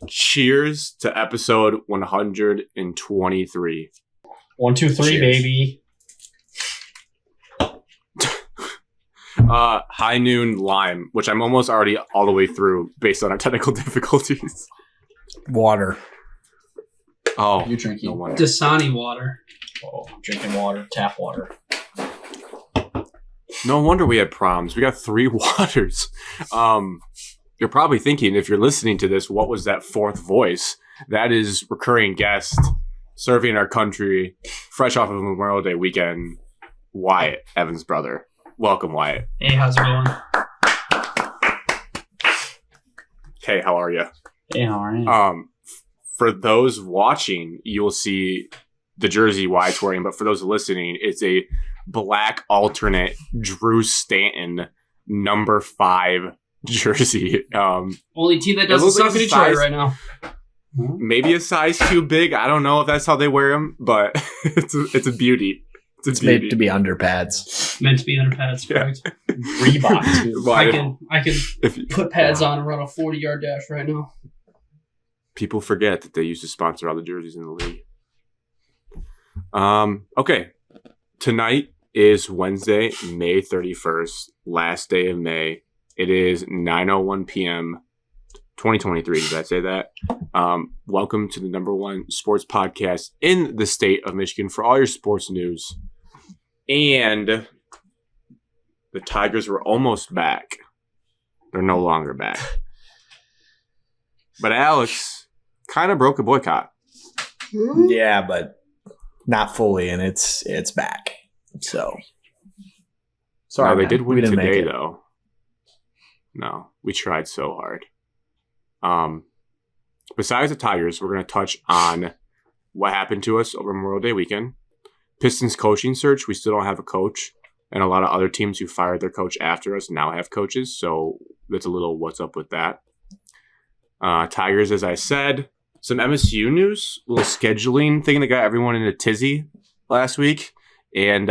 Cheers to episode 123. 1, 2, 3, Cheers. baby. High noon lime, which I'm almost already all the way through based on our technical difficulties. Water. Oh, You drinking? no wonder. Dasani water. Oh, drinking water, tap water. No wonder we had proms. We got 3 waters. You're probably thinking, if you're listening to this, what was that fourth voice? That is recurring guest serving our country, fresh off of Memorial Day weekend, Wyatt, Evan's brother. Welcome, Wyatt. Hey, how's it going? Hey, how are you? Hey, how are you? For those watching, you'll see the jersey Wyatt's wearing, but for those listening, it's a black alternate Drew Stanton number 5 jersey. Only team that doesn't suck in Detroit right now. Maybe a size too big. I don't know if that's how they wear them, but it's a beauty. It's made to be underpads. Meant to be under pads, correct? Reebok, too. Well, I can if you- put pads on and run a 40-yard dash right now. people forget that they used to sponsor all the jerseys in the league. Okay. Tonight is Wednesday, May 31st, last day of May. It is 9:01 p.m. 2023. Did I say that? Welcome to the number 1 sports podcast in the state of Michigan for all your sports news. And the Tigers were almost back. They're no longer back. But Alex kind of broke a boycott. Yeah, but not fully, and it's back. So sorry, No, they man. did We win didn't make today, it. though. No, we tried so hard. Besides the Tigers, we're going to touch on what happened to us over Memorial Day weekend. Pistons coaching search. We still don't have a coach. And a lot of other teams who fired their coach after us now have coaches. So that's a little what's up with that. Tigers, as I said. Some MSU news. A little scheduling thing that got everyone in a tizzy last week. And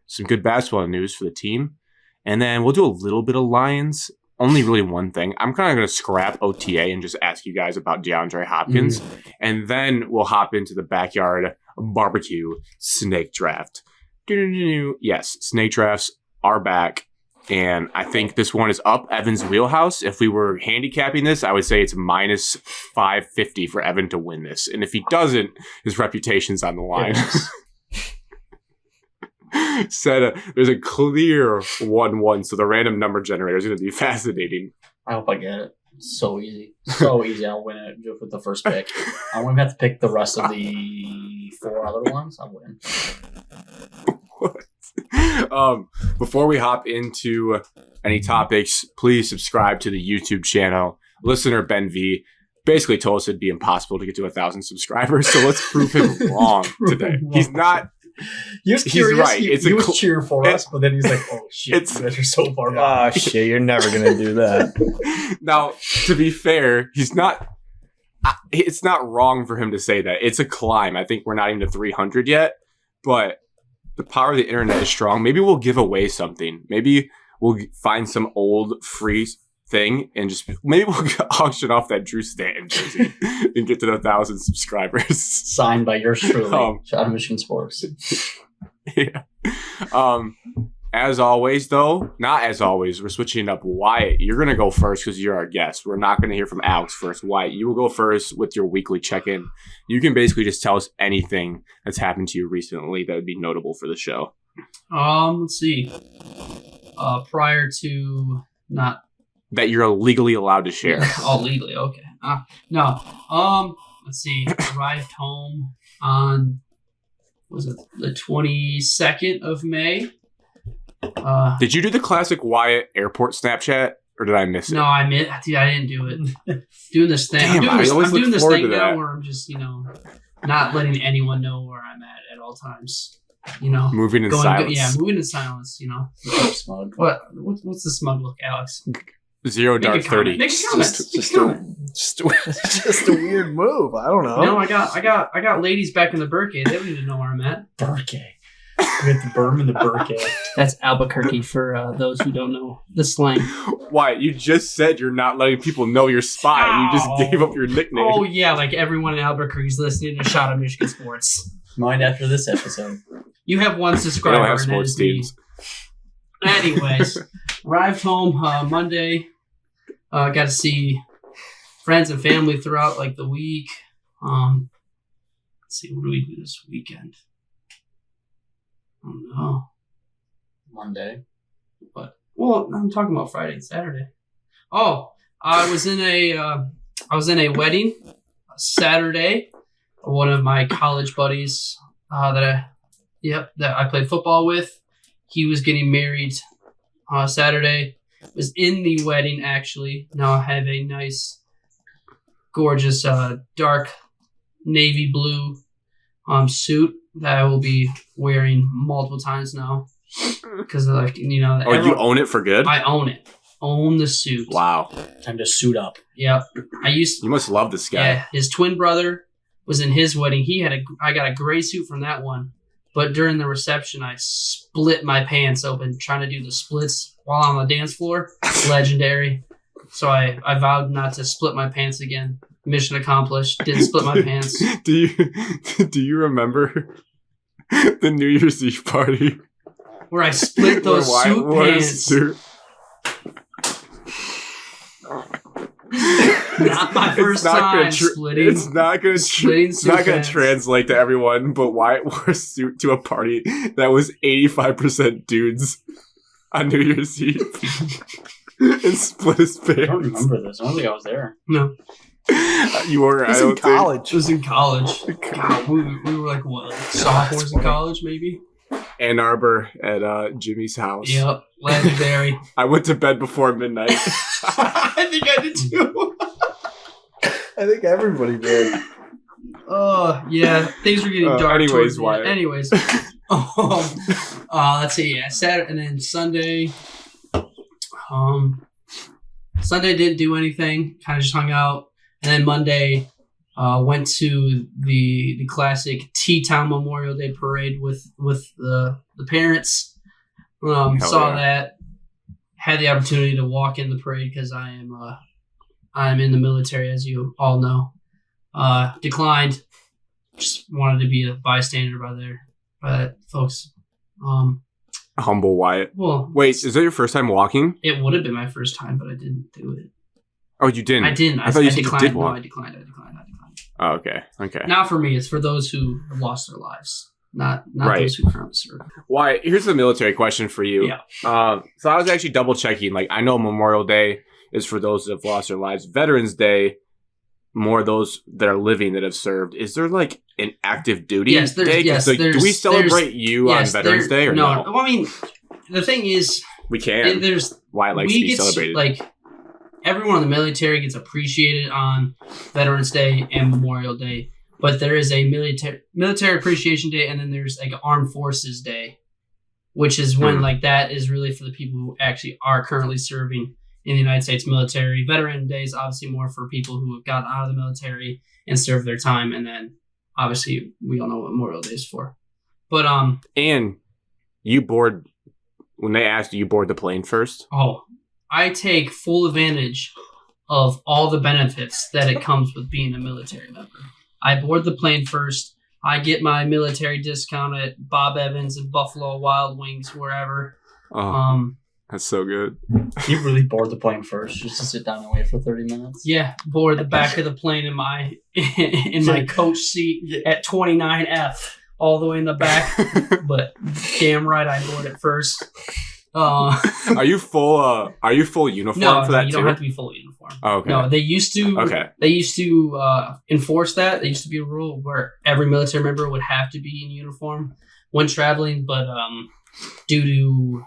some good basketball news for the team. And then we'll do a little bit of Lions. Only really one thing. I'm kind of going to scrap OTA and just ask you guys about DeAndre Hopkins. And then we'll hop into the backyard barbecue snake draft. Yes, snake drafts are back. And I think this one is up Evan's wheelhouse. If we were handicapping this, I would say it's minus 550 for Evan to win this. And if he doesn't, his reputation's on the line. There's a clear 1-1, so the random number generator is going to be fascinating. I hope I get it. So easy. So easy. I'll win it just with the first pick. I won't have to pick the rest of the 4 other ones. I'll win. Before we hop into any topics, please subscribe to the YouTube channel. Listener Ben V basically told us it'd be impossible to get to 1,000 subscribers, so let's prove him wrong today. He's not. He was curious. Right. He was cheering for us, but then he's like, "Oh shit, you guys are so far behind." Oh shit, you're never gonna do that. Now, to be fair, he's not. It's not wrong for him to say that. It's a climb. I think we're not even to 300 yet, but the power of the internet is strong. Maybe we'll give away something. Maybe we'll find some old free thing and just maybe we'll auction off that Drew Stanton jersey and get to 1,000 subscribers. Signed by yours truly, Shout out Michigan Sports. Yeah. As always, though, not as always, we're switching up. Wyatt, you're going to go first because you're our guest. We're not going to hear from Alex first. Wyatt, you will go first with your weekly check-in. You can basically just tell us anything that's happened to you recently that would be notable for the show. Let's see. Prior to not That you're legally allowed to share. oh, legally, okay. No. Let's see. Arrived home on was it the 22nd of May? Did you do the classic Wyatt airport Snapchat, or did I miss it? No, I didn't do it. Doing this thing. Damn, I always I'm doing look this forward thing to now that. where I'm just, not letting anyone know where I'm at all times. Moving in silence. Moving in silence. Smug. What's the smug look, Alex? Zero Make a dark comment. 30. Make a comment. Just a weird move. I don't know. No, I got ladies back in the Burkay. They don't need to know where I'm at. Birthday. We got the berm and the burqa. That's Albuquerque for those who don't know the slang. Why? You just said you're not letting people know your spot. You just gave up your nickname. Oh, yeah, like everyone in Albuquerque is listening to Shot on Michigan Sports. Mind after this episode. You have one We subscriber. don't have and that sports is me. teams. Anyways, arrived home Monday. Got to see friends and family throughout like the week. Let's see, what do we do this weekend? I don't know. Monday. But I'm talking about Friday and Saturday. Oh, I was in a wedding Saturday. One of my college buddies that I played football with. He was getting married Saturday. Was in the wedding actually. Now I have a nice, gorgeous, dark navy blue suit that I will be wearing multiple times now because You own it for good? I own it. Own the suit. Wow. Time to suit up. Yep. You must love this guy. Yeah. His twin brother was in his wedding. I got a gray suit from that one, but during the reception, I split my pants open trying to do the splits while on the dance floor. Legendary. So I vowed not to split my pants again. Mission accomplished. Didn't split my pants. Do you remember the New Year's Eve party Where I split those where suit wore a pants. suit? Not my first time splitting. It's not going suit to pants. translate to everyone, but Wyatt wore a suit to a party that was 85% dudes on New Year's Eve and split his I don't pants. remember this. I don't think I was there. No, You were, He's I in don't college. it was in college. God, we were like what, sophomores in college maybe? think. Ann Arbor at Jimmy's house. Yep, legendary. I went to bed before midnight. I think I did too. I think everybody did. Oh, yeah. Things were getting dark. Anyways, towards the end. Wyatt. Anyways. Let's see. Yeah, Saturday and then Sunday. Sunday didn't do anything. Kind of just hung out. And then Monday, went to the classic T-Town Memorial Day Parade with the parents. Saw that. Had the opportunity to walk in the parade because I'm in the military, as you all know. Declined. Just wanted to be a bystander by that folks. Humble Wyatt. Well, Wait, is that your first time walking? it would have been my first time, but I didn't do it. Oh, you didn't? I didn't. I thought you said you declined. did No, walk. I declined. Oh, okay. Okay. Not for me. It's for those who have lost their lives. Not Right. those who currently serve. Wyatt, here's a military question for you. Yeah. So I was actually double checking. Like, I know Memorial Day is for those that have lost their lives. Veterans Day, more those that are living that have served. Is there like an active duty Yes, there's- day? 'Cause, yes, like, do we there's- celebrate you Yes, on Veterans Day or no? Well, I mean, the thing is, We can. there's Wyatt likes to we be get celebrated. like everyone in the military gets appreciated on Veterans Day and Memorial Day, but there is a military appreciation day, and then there's like Armed Forces Day, which is when like that is really for the people who actually are currently serving in the United States military. Veteran Day is obviously more for people who have gotten out of the military and served their time, and then obviously we all know what Memorial Day is for. But and you board when they asked you board the plane first. I take full advantage of all the benefits that it comes with being a military member. I board the plane first. I get my military discount at Bob Evans and Buffalo Wild Wings, wherever. Oh, that's so good. You really board the plane first just to sit down and wait for 30 minutes? Yeah, board the back of the plane in my coach seat at 29F, all the way in the back. But damn right, I board it first. Are you full uniform No, for that you too? don't have to be full uniform. Oh, okay. No, they used to. Okay. They used to enforce that. There used to be a rule where every military member would have to be in uniform when traveling, but due to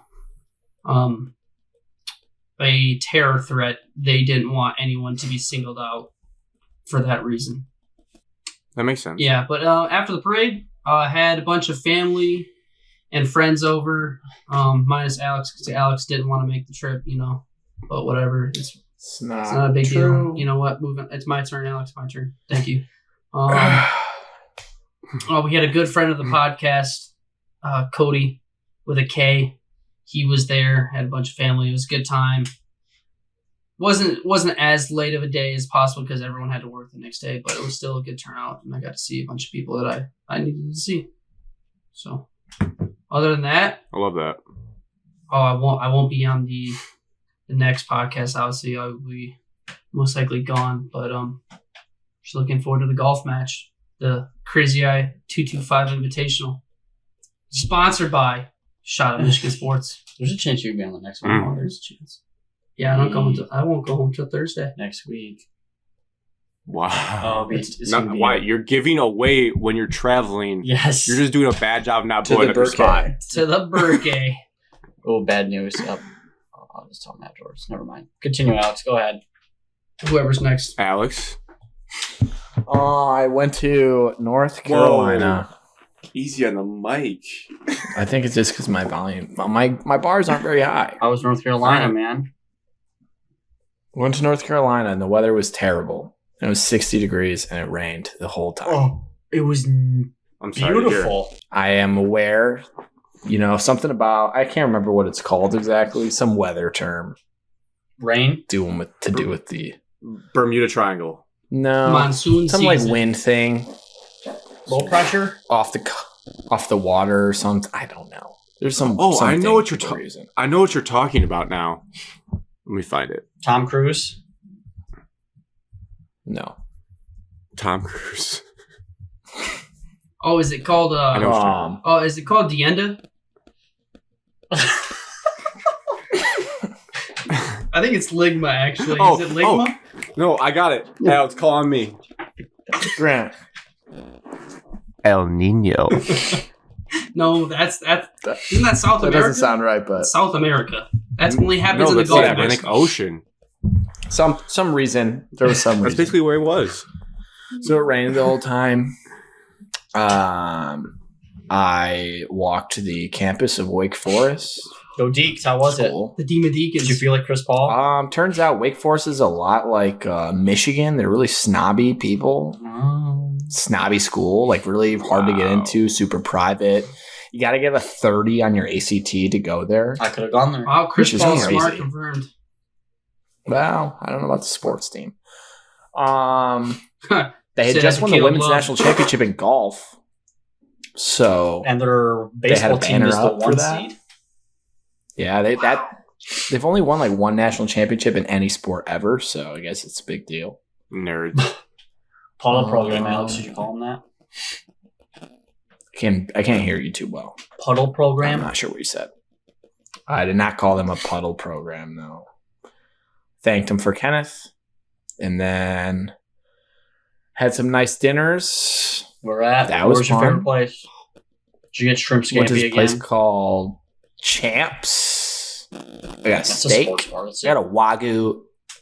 a terror threat, they didn't want anyone to be singled out for that reason. That makes sense. Yeah, but after the parade, had a bunch of family and friends over, minus Alex, because Alex didn't want to make the trip, but whatever. It's not a big deal. You know what? Moving. It's my turn, Alex. My turn. Thank you. We had a good friend of the podcast, Cody with a K. He was there, had a bunch of family. It was a good time. Wasn't as late of a day as possible because everyone had to work the next day, but it was still a good turnout, and I got to see a bunch of people that I needed to see. So, other than that, I love that. I won't be on the next podcast. Obviously, I will be most likely gone, but just looking forward to the golf match, the Crazy Eye 225 Invitational, sponsored by Shot at Michigan Sports. There's a chance you could be on the next one. Oh, there's a chance. Yeah, I won't go home till Thursday Next week. Wow. It's Not, why? You're giving away when you're traveling. Yes. You're just doing a bad job not To blowing the up your spot. to the birthday. Oh, bad news. I'll just tell him afterwards. Never mind. Continue, Alex. Go ahead. Whoever's next. Alex? I went to North Carolina. Easy on the mic. I think it's just because my volume, my bars aren't very high. How was North Carolina, man? Went to North Carolina and the weather was terrible. It was 60 degrees and it rained the whole time. Oh, it was I'm sorry to hear. beautiful. I am aware, something about, I can't remember what it's called exactly, some weather term Rain? to do with the Bermuda Triangle. no Monsoon some season. like wind thing Low pressure? off the water or something. I don't know. There's some. Oh, I know what you're talking. I know what you're talking about now. Let me find it. Tom Cruise? No. Tom Cruise. Oh, is it called? I know what you're talking about. Is it called Deenda? I think it's Ligma, actually. Oh, Is it Ligma? No, I got it. Alex, call on me. Grant. El Nino. No, that's isn't that South That America? doesn't sound right, but South America. That's only happens in the that's Gulf. the Atlantic Ocean. some reason there was some That's reason. basically where it was. So it rained the whole time. I walked to the campus of Wake Forest. Go Deeks. How was it? School. The Demon Deacons. Did you feel like Chris Paul? Turns out Wake Forest is a lot like Michigan. They're really snobby people. Snobby school, like really hard to get into, super private. You got to get a 30 on your ACT to go there. I could have gone there. Wow, Chris Which is Paul's crazy. smart confirmed. Well, I don't know about the sports team. They had Said just won the Caleb women's Love. national championship in golf. So And their They had a baseball team banner is the up for 1 that? seed. yeah, they've only won like one national championship in any sport ever. So I guess it's a big deal. Nerds. Puddle program, Alex. Did you call them that? I can't hear you too well. Puddle I'm program? not sure what you said. I did not call them a puddle program, though. Thanked them for Kenneth, and then had some nice dinners. Where at? That was Where's your fun. favorite place? Did you get shrimp Went to scampi this place again? called Champs. I got That's a steak. sports bar. That's I got it. a Wagyu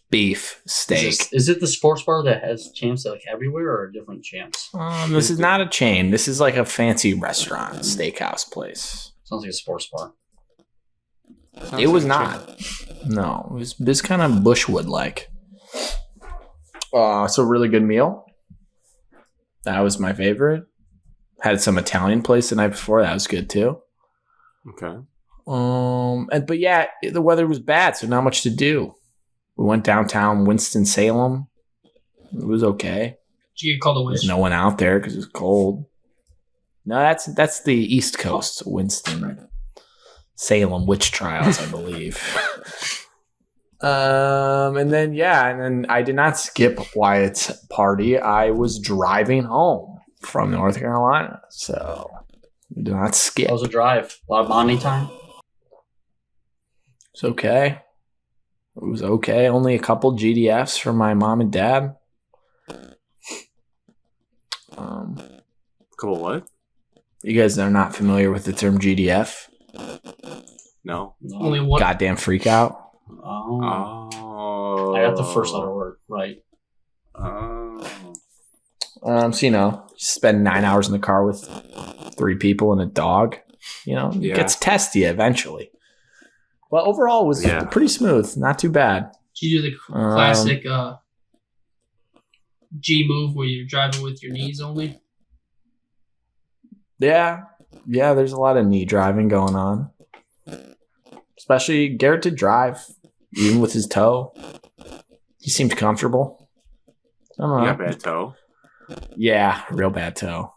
beef steak. Is it the sports bar that has champs like everywhere or different champs? This is not a chain. This is like a fancy restaurant, steakhouse place. Sounds like a sports bar. It was not. No, it was this kind of Bushwood like. So really good meal. That was my favorite. Had some Italian place the night before. That was good too. Okay. But yeah, the weather was bad, so not much to do. We went downtown Winston-Salem. It was okay. Did you get called a witch? There's no one out there because it was cold. No, that's the East Coast, Winston Salem witch trials, I believe. And then I did not skip Wyatt's party. I was driving home from North Carolina, so we did not skip. How was the drive? A lot of bonding time? It's okay. It was okay. Only a couple GDFs from my mom and dad. Cool. What? You guys are not familiar with the term GDF? No. Only one. Goddamn freak out. Oh. Oh. I got the first letter word right. Oh. So spend 9 hours in the car with 3 people and a dog. It Yeah. gets testy eventually. But overall, it was pretty smooth. Not too bad. Did you do the classic G move where you're driving with your knees only? Yeah. Yeah, there's a lot of knee driving going on. Especially Garrett did drive, even with his toe. He seemed comfortable. I don't know. You got bad toe. Yeah, real bad toe.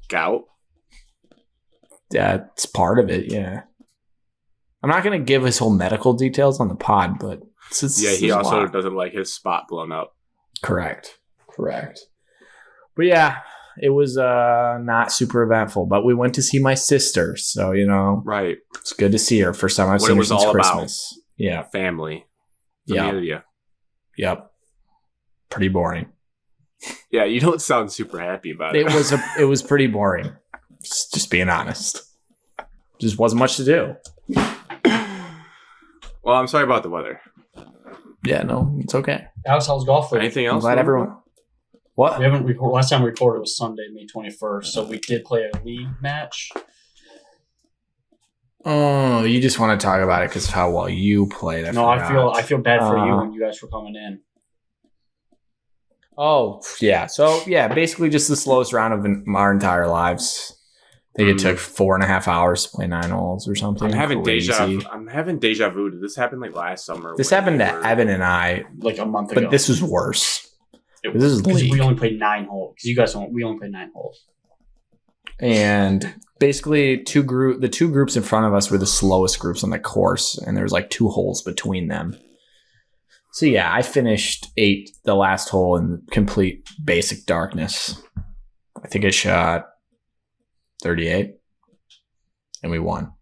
Gout. Yeah, it's part of it, yeah. I'm not going to give his whole medical details on the pod, but he also doesn't like his spot blown up. Correct. But yeah, it was not super eventful, but we went to see my sister, so, Right. It's good to see her. First time I've seen her since Christmas. Yeah. Family. Yeah. Yep. Pretty boring. Yeah, you don't sound super happy about it. It was pretty boring. Just being honest. Just wasn't much to do. Well, I'm sorry about the weather. Yeah, no, it's okay. Alex, how's golf league? Anything else? I'm glad everyone. What? We haven't recorded. Last time we recorded was Sunday, May 21st. So we did play a league match. Oh, you just want to talk about it because of how well you played. I feel bad for you when you guys were coming in. Oh, yeah. So, yeah, basically just the slowest round of our entire lives. I think it took 4.5 hours to play 9 holes or something. I'm having deja vu. Did this happen like last summer? This happened to Evan and I like a month ago. But this was worse. This is because league. we only played 9 holes. Because we only played 9 holes. And basically the two groups in front of us were the slowest groups on the course, and there was like 2 holes between them. So yeah, I finished 8th, the last hole, in complete basic darkness. I think I shot 38, and we won.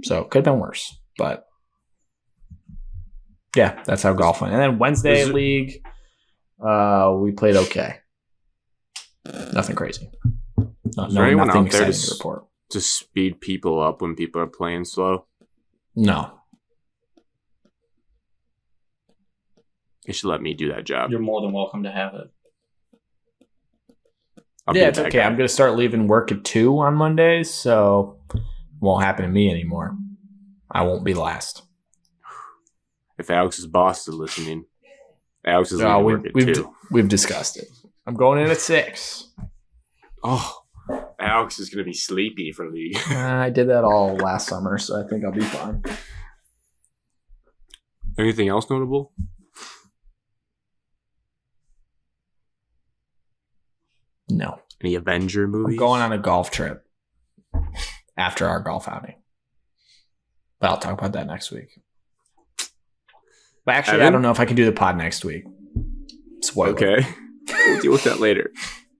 So it could have been worse, but yeah, that's how golf went. And then Wednesday league, we played okay. Nothing crazy. Is there anyone out there to report. To speed people up when people are playing slow? No. You should let me do that job. You're more than welcome to have it. Yeah, it's okay. I'm going to start leaving work at 2 on Mondays, so it won't happen to me anymore. I won't be last. If Alex's boss is listening, Alex is leaving work at 2. We've discussed it. I'm going in at 6. Oh, Alex is going to be sleepy for league. I did that all last summer, so I think I'll be fine. Anything else notable? No. Any Avenger movies? I'm going on a golf trip after our golf outing. But I'll talk about that next week. But actually, Evan? I don't know if I can do the pod next week. Spoiler. Okay. We'll deal with that later.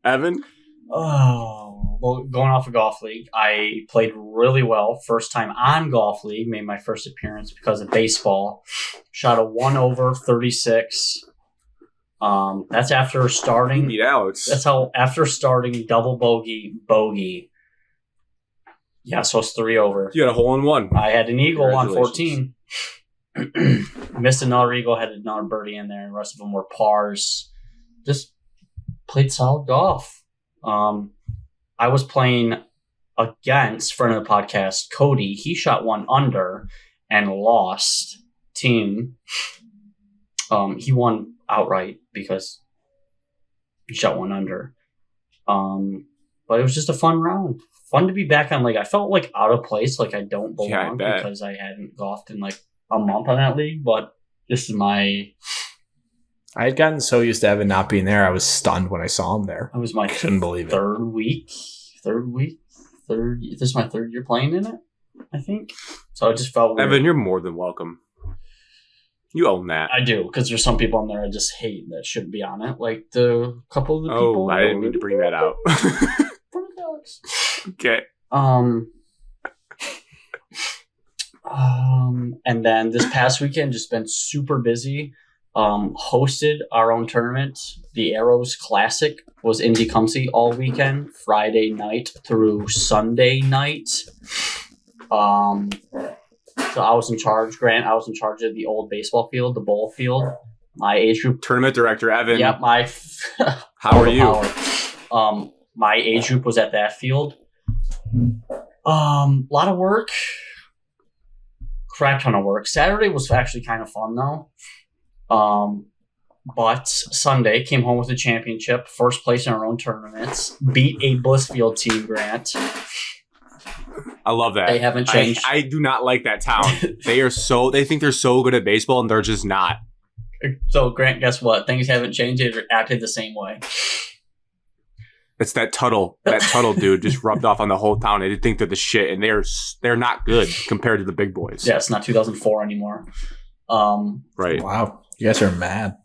Evan? Oh, well, going off of Golf League, I played really well. First time on Golf League, made my first appearance because of baseball. Shot a 1 over 36. That's after starting. Beat Alex. That's how after starting double bogey. Yeah, so it's 3 over. You got a hole in 1. I had an eagle on 14. Missed another eagle, had another birdie in there, and the rest of them were pars. Just played solid golf. I was playing against friend of the podcast, Cody. He shot 1 under and lost team. He won outright because he shot 1 under. But it was just a fun round. Fun to be back on. Like I felt like out of place, like I don't belong because I hadn't golfed in like a month on that league. But this is my. I had gotten so used to Evan not being there, I was stunned when I saw him there. I was my couldn't believe third week. This is my 3rd year playing in it, I think. So I just felt weird. Evan, you're more than welcome. You own that. I do, because there's some people on there I just hate that shouldn't be on it. Like the couple of the people. Oh, I didn't mean to bring that out. Okay. And then this past weekend, just been super busy. Hosted our own tournament. The Arrows Classic was in Tecumseh all weekend, Friday night through Sunday night. So I was in charge, Grant. I was in charge of the old baseball field, the bowl field. My age group. Tournament director, Evan. Yep. How are you? My age group was at that field. A lot of work. Crap ton of work. Saturday was actually kind of fun though. But Sunday came home with a championship, first place in our own tournaments, beat a Blissfield team, Grant. I love that. They haven't changed. I do not like that town. They think they're so good at baseball, and they're just not. So, Grant, guess what? Things haven't changed. They've acted the same way. It's that Tuttle dude just rubbed off on the whole town. They think they're the shit, and they're not good compared to the big boys. Yeah, it's not 2004 anymore. Right. Wow. You guys are mad.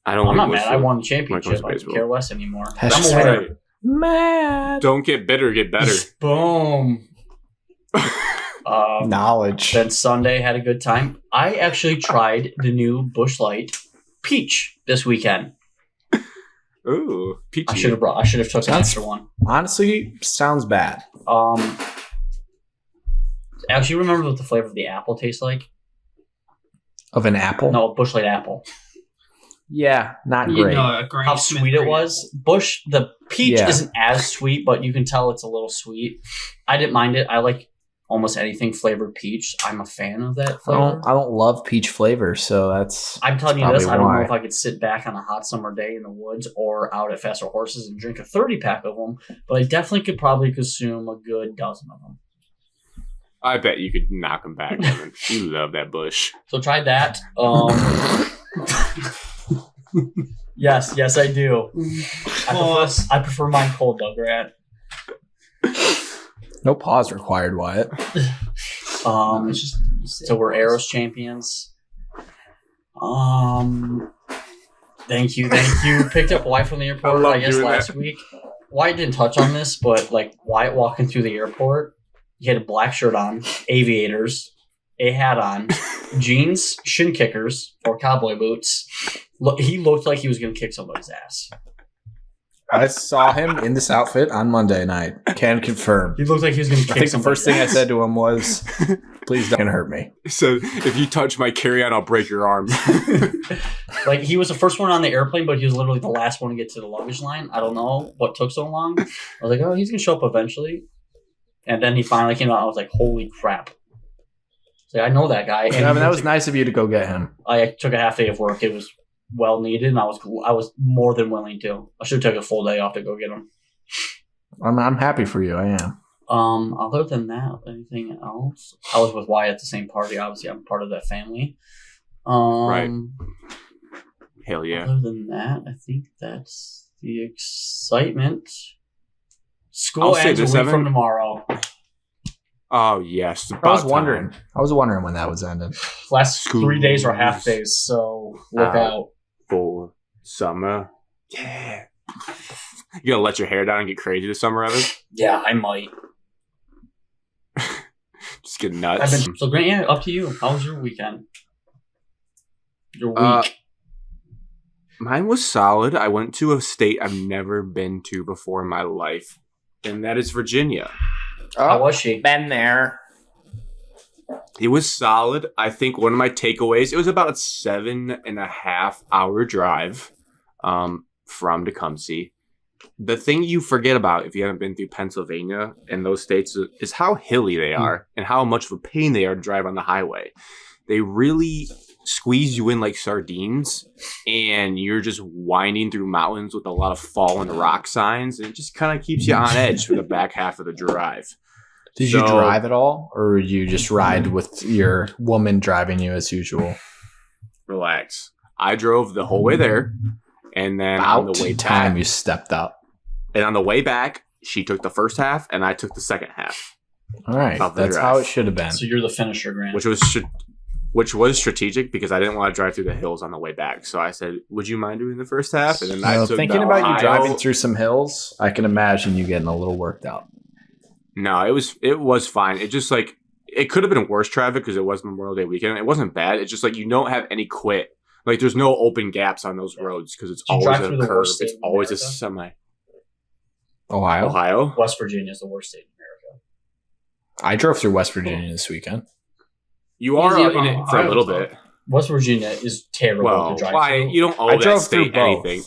I'm not mad. I won the championship. I don't care less anymore. I'm a winner. Right. Mad. Don't get bitter, get better. Boom. Knowledge. Then Sunday had a good time. I actually tried the new Busch Light Peach this weekend. Ooh, peachy. I should have took an extra one. Honestly, sounds bad. Actually, remember what the flavor of the apple tastes like? Of an apple? No, Busch Light apple. Yeah, not great. How sweet it was. The peach isn't as sweet, but you can tell it's a little sweet. I didn't mind it. I like almost anything flavored peach. I'm a fan of that flavor. I don't love peach flavor, so that's. I'm telling you this. I don't know if I could sit back on a hot summer day in the woods or out at Faster Horses and drink a 30-pack of them, but I definitely could probably consume a good dozen of them. I bet you could knock them back. You love that Busch. So tried that. Yes, I do. I prefer mine cold though, Grant. No pause required, Wyatt. So we're Arrows champions. Thank you. Picked up Wyatt from the airport, I guess, last week. Wyatt didn't touch on this, but like Wyatt walking through the airport, he had a black shirt on, aviators, a hat on, jeans, shin kickers, or cowboy boots. He looked like he was going to kick somebody's ass. I saw him in this outfit on Monday night. Can confirm. He looked like he was going to kick I think the first thing I said to him was, please don't hurt me. So if you touch my carry-on, I'll break your arm. Like, he was the first one on the airplane, but he was literally the last one to get to the luggage line. I don't know what took so long. I was like, oh, he's going to show up eventually. And then he finally came out. I was like, holy crap. So I know that guy. And that was nice of you to go get him. I took a half day of work. It was well needed, and I was more than willing to. I should have took a full day off to go get him. I'm happy for you. I am. Other than that, anything else? I was with Wyatt at the same party. Obviously, I'm part of that family. Right. Hell yeah. Other than that, I think that's the excitement. School ends a week from tomorrow. Oh yes. I was wondering when that was ending. Last 3 days are half days, so look out for summer. Yeah. You gonna let your hair down and get crazy this summer, Evan? Yeah, I might. Just get nuts. So Grant, yeah, up to you. How was your weekend? Your week? Mine was solid. I went to a state I've never been to before in my life, and that is Virginia. How was she? Been there. It was solid. I think one of my takeaways, it was about a 7.5 hour drive from Tecumseh. The thing you forget about if you haven't been through Pennsylvania and those states is how hilly they are and how much of a pain they are to drive on the highway. They really squeeze you in like sardines, and you're just winding through mountains with a lot of fallen rock signs, and it just kind of keeps you on edge for the back half of the drive. Did you drive at all, or did you just ride with your woman driving you as usual? Relax. I drove the whole way there, and then on the way back, you stepped up. And on the way back, she took the first half, and I took the second half. All right, that's how it should have been. So you're the finisher, Grant. Which was strategic because I didn't want to drive through the hills on the way back. So I said, "Would you mind doing the first half?" And then I took thinking about you driving through some hills, I can imagine you getting a little worked out. No, it was fine. It just like it could have been worse traffic because it was Memorial Day weekend. It wasn't bad. It's just like you don't have any quit. Like there's no open gaps on those roads because it's always a curve. It's always a semi. Ohio. West Virginia is the worst state in America. I drove through West Virginia this weekend. You are in it for a little bit. West Virginia is terrible to drive through. You don't owe that state anything.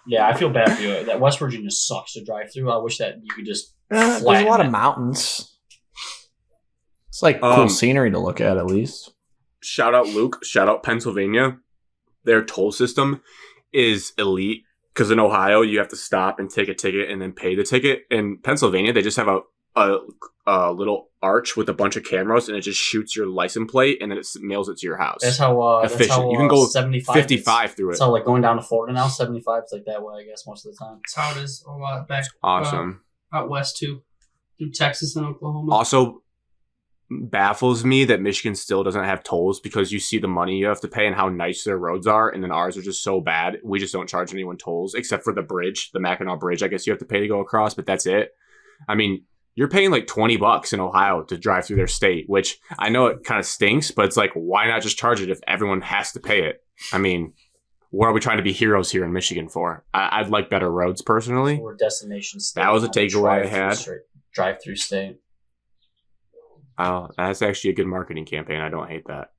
Yeah, I feel bad for you. That West Virginia sucks to drive through. I wish that you could just there's a lot of mountains. It's like cool scenery to look at least. Shout out Luke. Shout out Pennsylvania. Their toll system is elite because in Ohio you have to stop and take a ticket and then pay the ticket. In Pennsylvania, they just have a little arch with a bunch of cameras, and it just shoots your license plate, and then it mails it to your house. That's how efficient. You can go 75 55 through it. So like going down to Florida now, 75 is like that way, I guess, most of the time. That's how it is a lot back. Awesome. Out west too, through Texas and Oklahoma. Also, baffles me that Michigan still doesn't have tolls because you see the money you have to pay and how nice their roads are, and then ours are just so bad. We just don't charge anyone tolls except for the bridge, the Mackinac Bridge. I guess you have to pay to go across, but that's it. I mean, you're paying like $20 in Ohio to drive through their state, which I know it kind of stinks, but it's like, why not just charge it if everyone has to pay it? I mean, what are we trying to be heroes here in Michigan for? I'd like better roads personally. We're destination state. That was a takeaway I had. Drive-through state. Oh, that's actually a good marketing campaign. I don't hate that.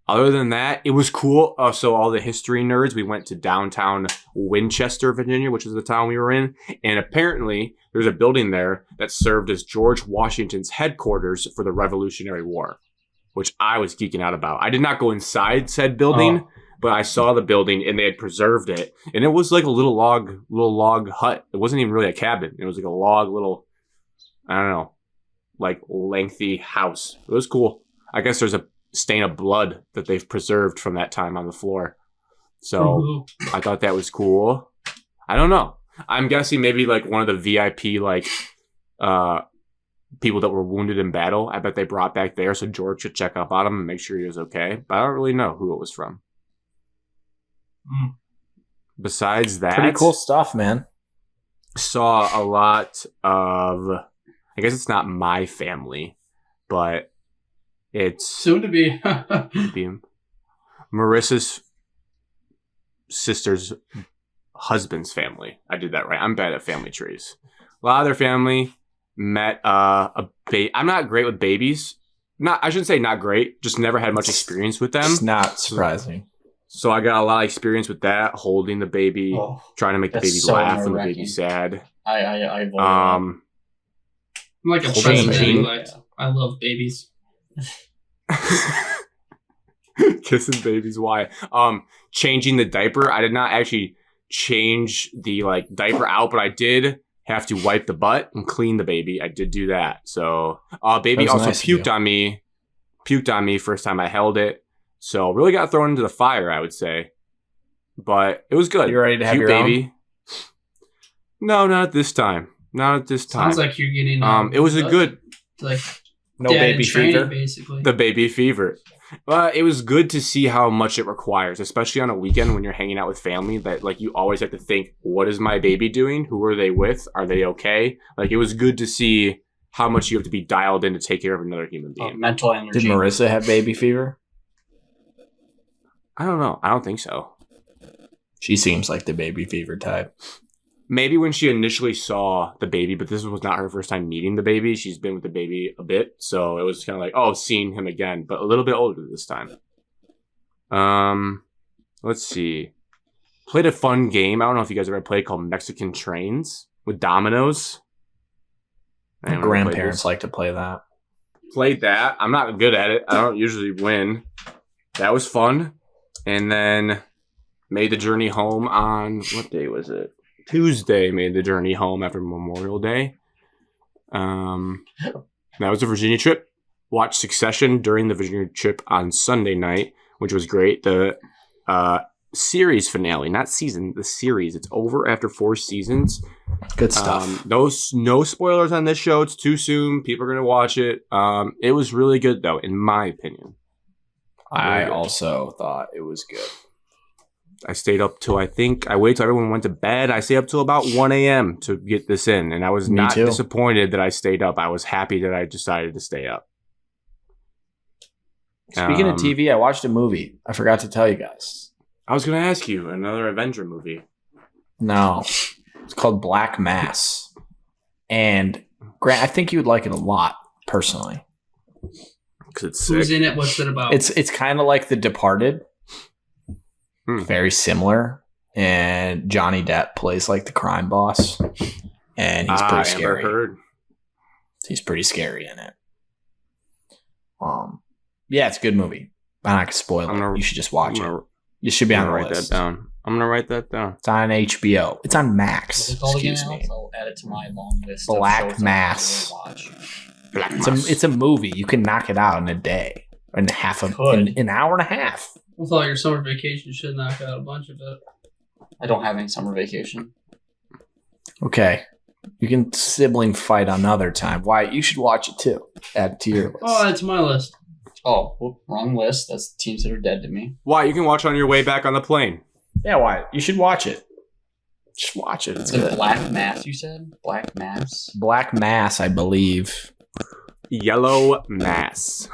Other than that, it was cool. So all the history nerds, we went to downtown Winchester, Virginia, which is the town we were in. And apparently there's a building there that served as George Washington's headquarters for the Revolutionary War, which I was geeking out about. I did not go inside said building, but I saw the building and they had preserved it. And it was like a little log hut. It wasn't even really a cabin. It was like a log little, I don't know, like lengthy house. It was cool. I guess there's a stain of blood that they've preserved from that time on the floor. So I thought that was cool. I don't know. I'm guessing maybe like one of the VIP like people that were wounded in battle. I bet they brought back there so George could check up on him and make sure he was okay. But I don't really know who it was from. Besides that, pretty cool stuff, man. Saw a lot of, I guess it's not my family, but it's soon to be Marissa's sister's husband's family. I did that right. I'm bad at family trees. A lot of their family met I'm not great with babies. I shouldn't say not great. Just never had much experience with them. It's not surprising. So I got a lot of experience with that, holding the baby, trying to make the baby so laugh when the nerve-wracking. baby's sad. I avoid I'm like a president. I love babies. Kissing babies. Why? Changing the diaper. I did not actually change the like diaper out, but I did have to wipe the butt and clean the baby. I did do that. So baby also nice puked on me first time I held it. So really got thrown into the fire, I would say. But it was good. You ready to have your baby? No, not this time. Not at this time. Sounds like you're getting. It was a good. Like no baby fever. Basically. The baby fever. But it was good to see how much it requires, especially on a weekend when you're hanging out with family. That like you always have to think, what is my baby doing? Who are they with? Are they okay? Like it was good to see how much you have to be dialed in to take care of another human being. Mental energy. Did Marissa have baby fever? I don't know. I don't think so. She seems like the baby fever type. Maybe when she initially saw the baby, but this was not her first time meeting the baby. She's been with the baby a bit, so it was kind of like, oh, seeing him again, but a little bit older this time. Let's see. Played a fun game. I don't know if you guys ever played called Mexican Trains with dominoes. My grandparents like to play that. Played that. I'm not good at it. I don't usually win. That was fun. And then made the journey home on, what day was it? Tuesday, made the journey home after Memorial Day. That was a Virginia trip. Watched Succession during the Virginia trip on Sunday night, which was great. The series finale, not season, the series. It's over after 4 seasons. Good stuff. No spoilers on this show. It's too soon. People are going to watch it. It was really good, though, in my opinion. I also thought it was good. I stayed up till I waited till everyone went to bed. I stayed up till about 1 a.m. to get this in. And I was not disappointed that I stayed up. I was happy that I decided to stay up. Speaking of TV, I watched a movie. I forgot to tell you guys. I was going to ask you, another Avenger movie. No. It's called Black Mass. And Grant, I think you would like it a lot, personally. Because it's sick. Who's in it? What's it about? It's kind of like The Departed. Very similar. And Johnny Depp plays like the crime boss. And he's pretty scary. Heard. He's pretty scary in it. Yeah, it's a good movie. I'm not going to spoil it. You should just watch it. You should be on the write list. that down. I'm going to write that down. It's on HBO. It's on Max. What's it called again, Excuse me. Alex? I'll add it to my long list. Black of shows Mass. I watch. Black It's a movie. You can knock it out in a day. Or in an hour and a half. With all your summer vacation, you should knock out a bunch of it. I don't have any summer vacation. Okay. You can sibling fight another time. Wyatt, you should watch it too. Add it to your list. Oh, that's my list. Oh, whoop, wrong list. That's the teams that are dead to me. Why? You can watch on your way back on the plane. Yeah, Wyatt, you should watch it. Just watch it. It's Is it good. Black Mass, you said? Black Mass? Black Mass, I believe. Yellow Mass.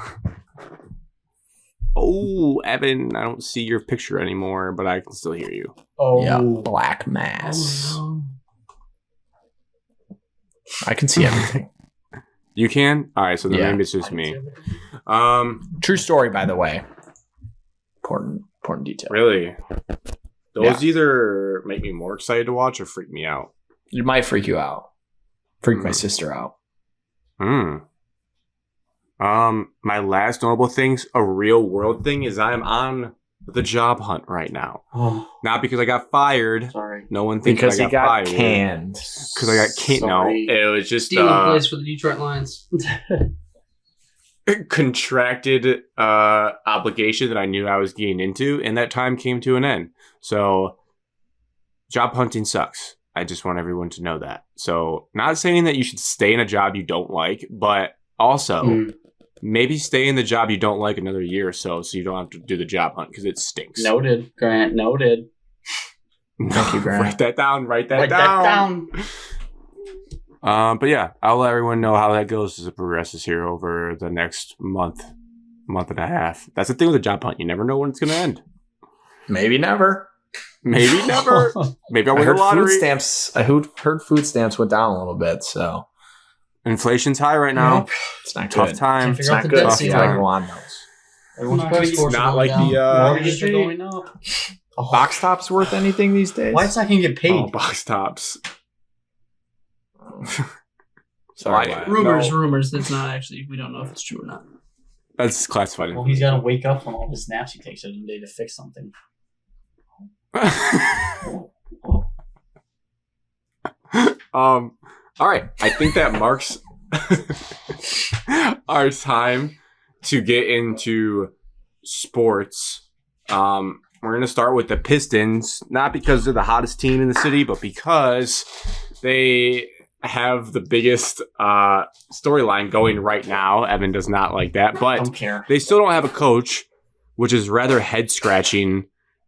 Oh, Evan, I don't see your picture anymore, but I can still hear you. Oh, Yeah, Black Mass. Oh, I can see everything. You can? All right, so then Yeah. maybe it's just me. True story, by the way. Important detail. Really? Those either make me more excited to watch or freak me out. It might freak you out. Freak my sister out. My last notable thing's a real world thing is I'm on the job hunt right now. Oh, Not because I got fired. sorry. No one thinks Because I he got got fired. canned. Because I got canned. No, Sorry. it was just Steven plays for the Detroit Lions. contracted obligation that I knew I was getting into, and that time came to an end. So job hunting sucks. I just want everyone to know that. So not saying that you should stay in a job you don't like, but also maybe stay in the job you don't like another year or so you don't have to do the job hunt because it stinks. Noted, Grant. Noted. Thank you, Grant. Write that down. Write that Write down. that down. But yeah, I'll let everyone know how that goes as it progresses here over the next month and a half. That's the thing with the job hunt. You never know when it's going to end. Maybe never. Maybe never. Maybe I'll I win the heard food lottery. stamps. I heard food stamps went down a little bit, so Inflation's high right now. Nope. it's not Tough good. time. Can't It's figure out not the good. debt It's ceiling. like Juan knows. Everyone's Not credit like- scores it's are not going like down. the, Mortgages are going up. Oh, Box tops worth anything these days? why it's not going to get paid? Oh, box tops. Sorry. Why? Rumors. That's not actually. We don't know if it's true or not. That's classified. Well, he's got to wake up from all the snaps he takes every day to fix something. All right. I think that marks our time to get into sports. We're going to start with the Pistons, not because they're the hottest team in the city, but because they have the biggest storyline going right now. Evan does not like that, but Don't care. they still don't have a coach, which is rather head-scratching.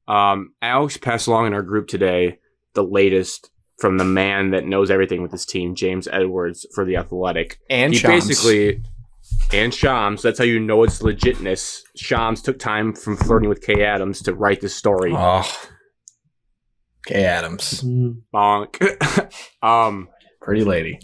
Alex passed along in our group today the latest from the man that knows everything with this team, James Edwards, for The Athletic. And He Shams. basically... And Shams, that's how you know it's legitness. Shams took time from flirting with Kay Adams to write this story. Oh. Kay Adams. Bonk. Pretty lady.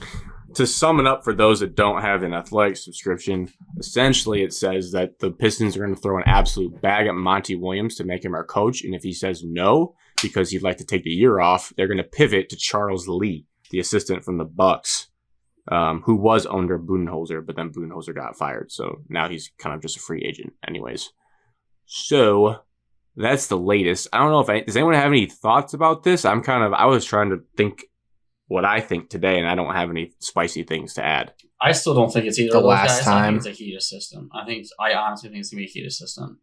To sum it up for those that don't have an Athletic subscription, essentially it says that the Pistons are going to throw an absolute bag at Monty Williams to make him our coach, and if he says no, because he'd like to take the year off, they're going to pivot to Charles Lee, the assistant from the Bucks, who was under Budenholzer, but then Budenholzer got fired, so now he's kind of just a free agent anyways. So that's the latest. I don't know if does anyone have any thoughts about this? I was trying to think what I think today, and I don't have any spicy things to add. I still don't think it's either The of those last guys. I time. think it's a Heat assistant. I honestly think it's going to be a Heat assistant.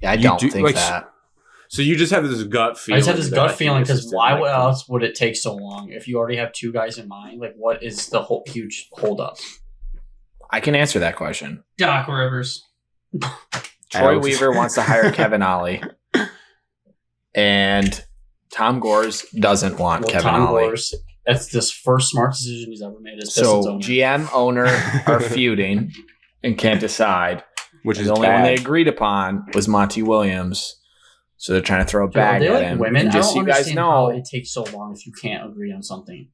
Yeah, I You don't do- think like, that. So you just have this gut I feeling. just have this that gut Heat feeling because assistant why might come. else would it take so long if you already have two guys in mind? Like, what is the whole huge holdup? I can answer that question. Doc Rivers. Troy Alex. Weaver wants to hire Kevin Ollie. And Tom Gores doesn't want Kevin Tom Ollie. Gores, that's this first smart decision he's ever made as So Pistons owner. GM owner are feuding and can't decide. Which And is the only one bad. they agreed upon was Monty Williams. So they're trying to throw a Dude, bag are they at like him. women? And I just don't so you guys understand how know, it takes so long if you can't agree on something.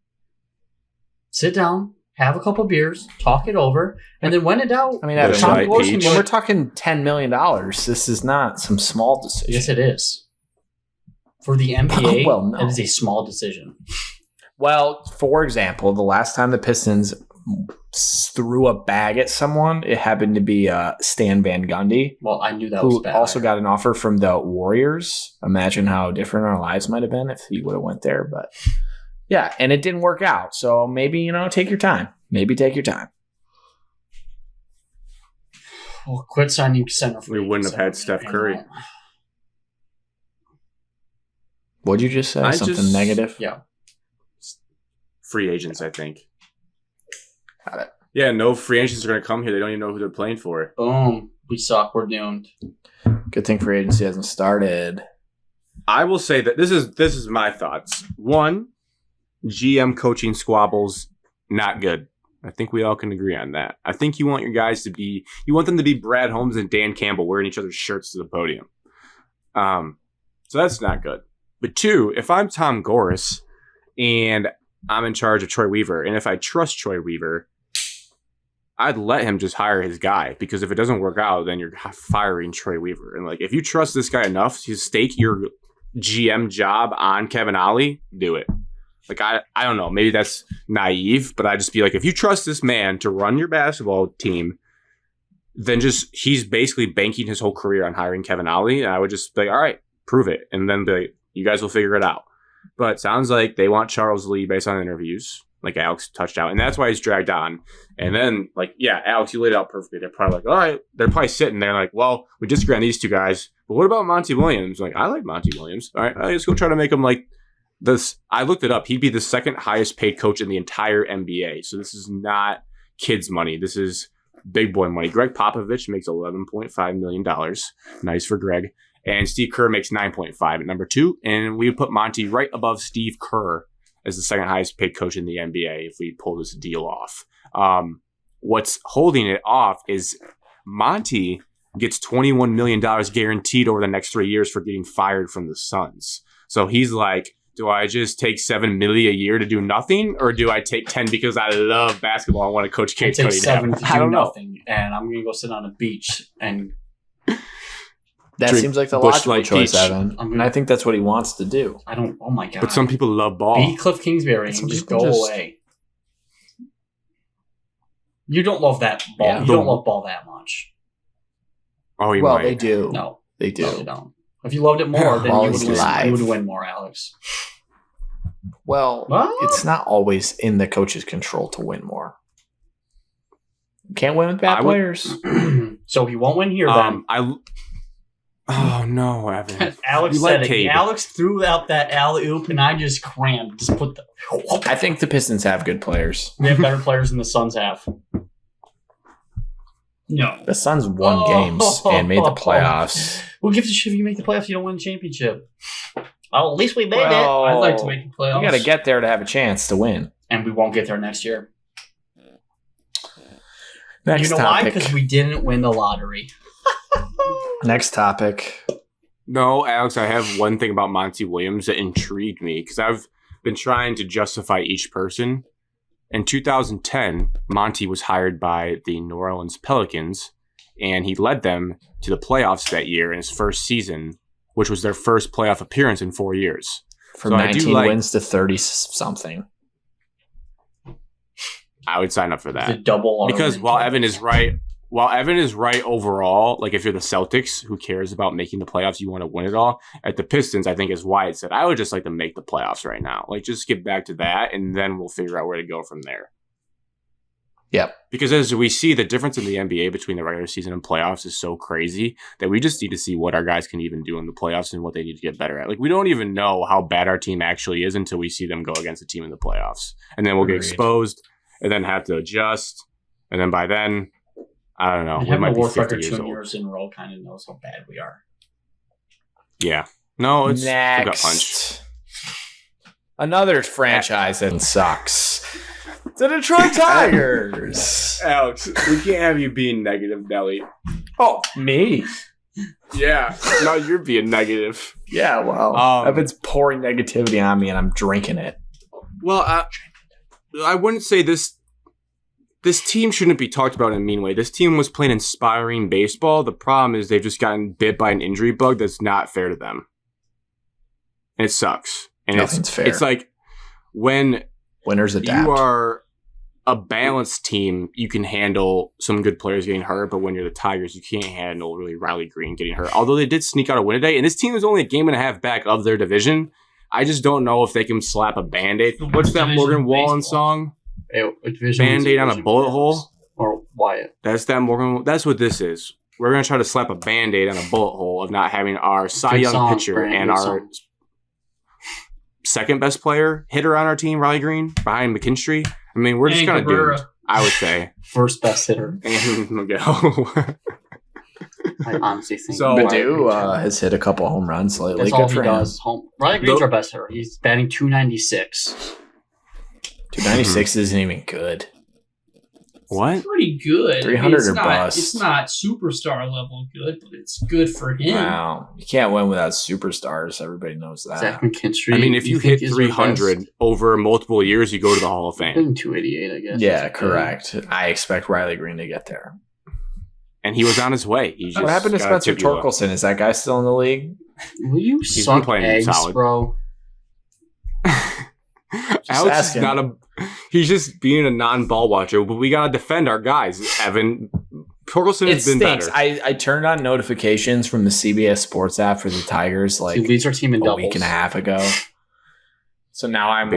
Sit down, have a couple beers, talk it over, and then when in doubt, I mean, They're Evan, shy Tom Gores can peach. be when we're like, talking $10 million, this is not some small decision. yes, it is. For the NBA, Well, no. it is a small decision. Well, for example, the last time the Pistons threw a bag at someone. It happened to be Stan Van Gundy. Well, I knew that was bad. Who also got an offer from the Warriors. Imagine how different our lives might have been if he would have went there. But yeah, and it didn't work out. So maybe, take your time. Maybe take your time. Well, quit signing center. We wouldn't have had Steph Curry. What'd you just say? Something negative? Yeah. Free agents, I think. Got it. Yeah, no free agents are going to come here. They don't even know who they're playing for. Boom. We suck. We're doomed. Good thing free agency hasn't started. I will say that this is my thoughts. One, GM coaching squabbles, not good. I think we all can agree on that. I think you want your guys to be – you want them to be Brad Holmes and Dan Campbell wearing each other's shirts to the podium. So that's not good. But two, if I'm Tom Gores and I'm in charge of Troy Weaver, and if I trust Troy Weaver, I'd let him just hire his guy, because if it doesn't work out, then you're firing Troy Weaver. And if you trust this guy enough to stake your GM job on Kevin Ollie, do it. I don't know, maybe that's naive, but I'd just be like, if you trust this man to run your basketball team, then he's basically banking his whole career on hiring Kevin Ollie. And I would just be like, all right, prove it. And then be like, you guys will figure it out. But it sounds like they want Charles Lee based on interviews, like Alex touched out. And that's why he's dragged on. And then, Alex, you laid it out perfectly. They're probably like, all right. They're probably sitting there like, well, we disagree on these two guys. But what about Monty Williams? I like Monty Williams. All right, let's go try to make him like this. I looked it up. He'd be the second highest paid coach in the entire NBA. So this is not kids' money. This is big boy money. Greg Popovich makes $11.5 million. Nice for Greg. And Steve Kerr makes 9.5 at number 2. And we would put Monty right above Steve Kerr as the second highest paid coach in the NBA if we pull this deal off. What's holding it off is Monty gets $21 million guaranteed over the next 3 years for getting fired from the Suns. So he's like, do I just take $7 million a year to do nothing, or do I take 10 because I love basketball and want to coach Kate Cody? I take 7 to do nothing, and I'm going to go sit on a beach and. That seems like the logical choice, Evan. And I think that's what he wants to do. I don't. Oh my god! But some people love ball. Be Cliff Kingsbury and just go away. You don't love that ball. Yeah. You don't love ball that much. Oh, well, they do. No, they do. No, they don't. If you loved it more, then you would win more, Alex. Well, it's not always in the coach's control to win more. You can't win with bad players. So he won't win here then. Oh, no, Evan. Alex said it. Alex threw out that alley-oop, and I just crammed. Just put the... I think the Pistons have good players. We have better players than the Suns have. No. The Suns won games and made the playoffs. Who gives a shit if you make the playoffs? You don't win the championship. Well, at least we made it. I'd like to make the playoffs. You got to get there to have a chance to win. And we won't get there next year. Next topic. Why? Because we didn't win the lottery. Next topic. No, Alex, I have one thing about Monty Williams that intrigued me, because I've been trying to justify each person. In 2010, Monty was hired by the New Orleans Pelicans, and he led them to the playoffs that year in his first season, which was their first playoff appearance in 4 years. From 19 wins to 30-something. I would sign up for that. The double R. Because while Evan is right overall, if you're the Celtics, who cares about making the playoffs? You want to win it all. At the Pistons, I think, as Wyatt said, I would just like to make the playoffs right now. Just get back to that, and then we'll figure out where to go from there. Yep. Because as we see, the difference in the NBA between the regular season and playoffs is so crazy that we just need to see what our guys can even do in the playoffs and what they need to get better at. We don't even know how bad our team actually is until we see them go against a team in the playoffs. And then we'll get exposed and then have to adjust. And then by then, I don't know. We might be 50 years old. 2 years in a row kind of knows how bad we are. Yeah. No, it's Next. a gut punch. Another franchise that sucks. The Detroit Tigers. Alex, we can't have you being negative, Nelly. Oh, me? Yeah. No, you're being negative. Yeah, well, Evan's pouring negativity on me, and I'm drinking it. Well, I wouldn't say this team shouldn't be talked about in a mean way. This team was playing inspiring baseball. The problem is they've just gotten bit by an injury bug that's not fair to them. And it sucks. And Nothing's fair. It's like when winners adapt. You are a balanced team, you can handle some good players getting hurt, but when you're the Tigers, you can't handle really Riley Greene getting hurt. Although they did sneak out a win today, and this team is only a game and a half back of their division. I just don't know if they can slap a Band-Aid. What's that Morgan Wallen song? Band-Aid on a bullet hole? Or Wyatt. That's that Morgan. That's what this is. We're going to try to slap a Band-Aid on a bullet hole of not having our Cy Young pitcher and our second best player hitter on our team, Riley Greene, behind McKinstry. I mean, we're just kind of doomed, I would say. First best hitter. And Miguel. I honestly think Badu has hit a couple home runs lately. That's all he does. Riley Greene's our best hitter. He's batting 296. 296 isn't even good. What? Pretty good. 300 or bust. It's not superstar level good, but it's good for him. Wow. You can't win without superstars. Everybody knows that. Zach McKinstry. I mean, if you hit 300 over multiple years, you go to the Hall of Fame. 288, I guess. Yeah, correct. I expect Riley Greene to get there. And he was on his way. What happened to Spencer Torkelson? Is that guy still in the league? Will you suck eggs, solid, bro? Alex is not a. He's just being a non-ball watcher, but we gotta defend our guys. Evan Torkelson has been better. I turned on notifications from the CBS Sports app for the Tigers like he leads our team in doubles. Week and a half ago. So now I'm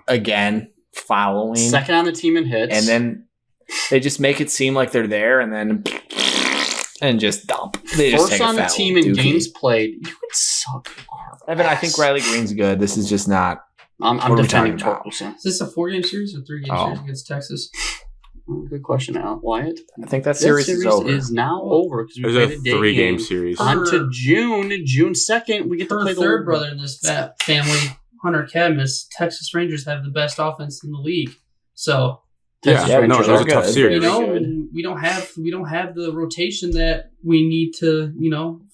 again following second on the team in hits, and then they just make it seem like they're there, and then just dump. They just first on the team in games played. You would suck. Evan, I think Riley Greene's good. This is just not. I'm defending Torkelson. Is this a 4-game series or 3-game series against Texas? Good question, Al. Wyatt. I think that series is over. Is now over because we played a 3-game series. On to June 2nd, we get to play the third brother in this family, Hunter Cadmus. Texas Rangers have the best offense in the league. So Texas Rangers are a tough series. You know, we don't have the rotation that we need to,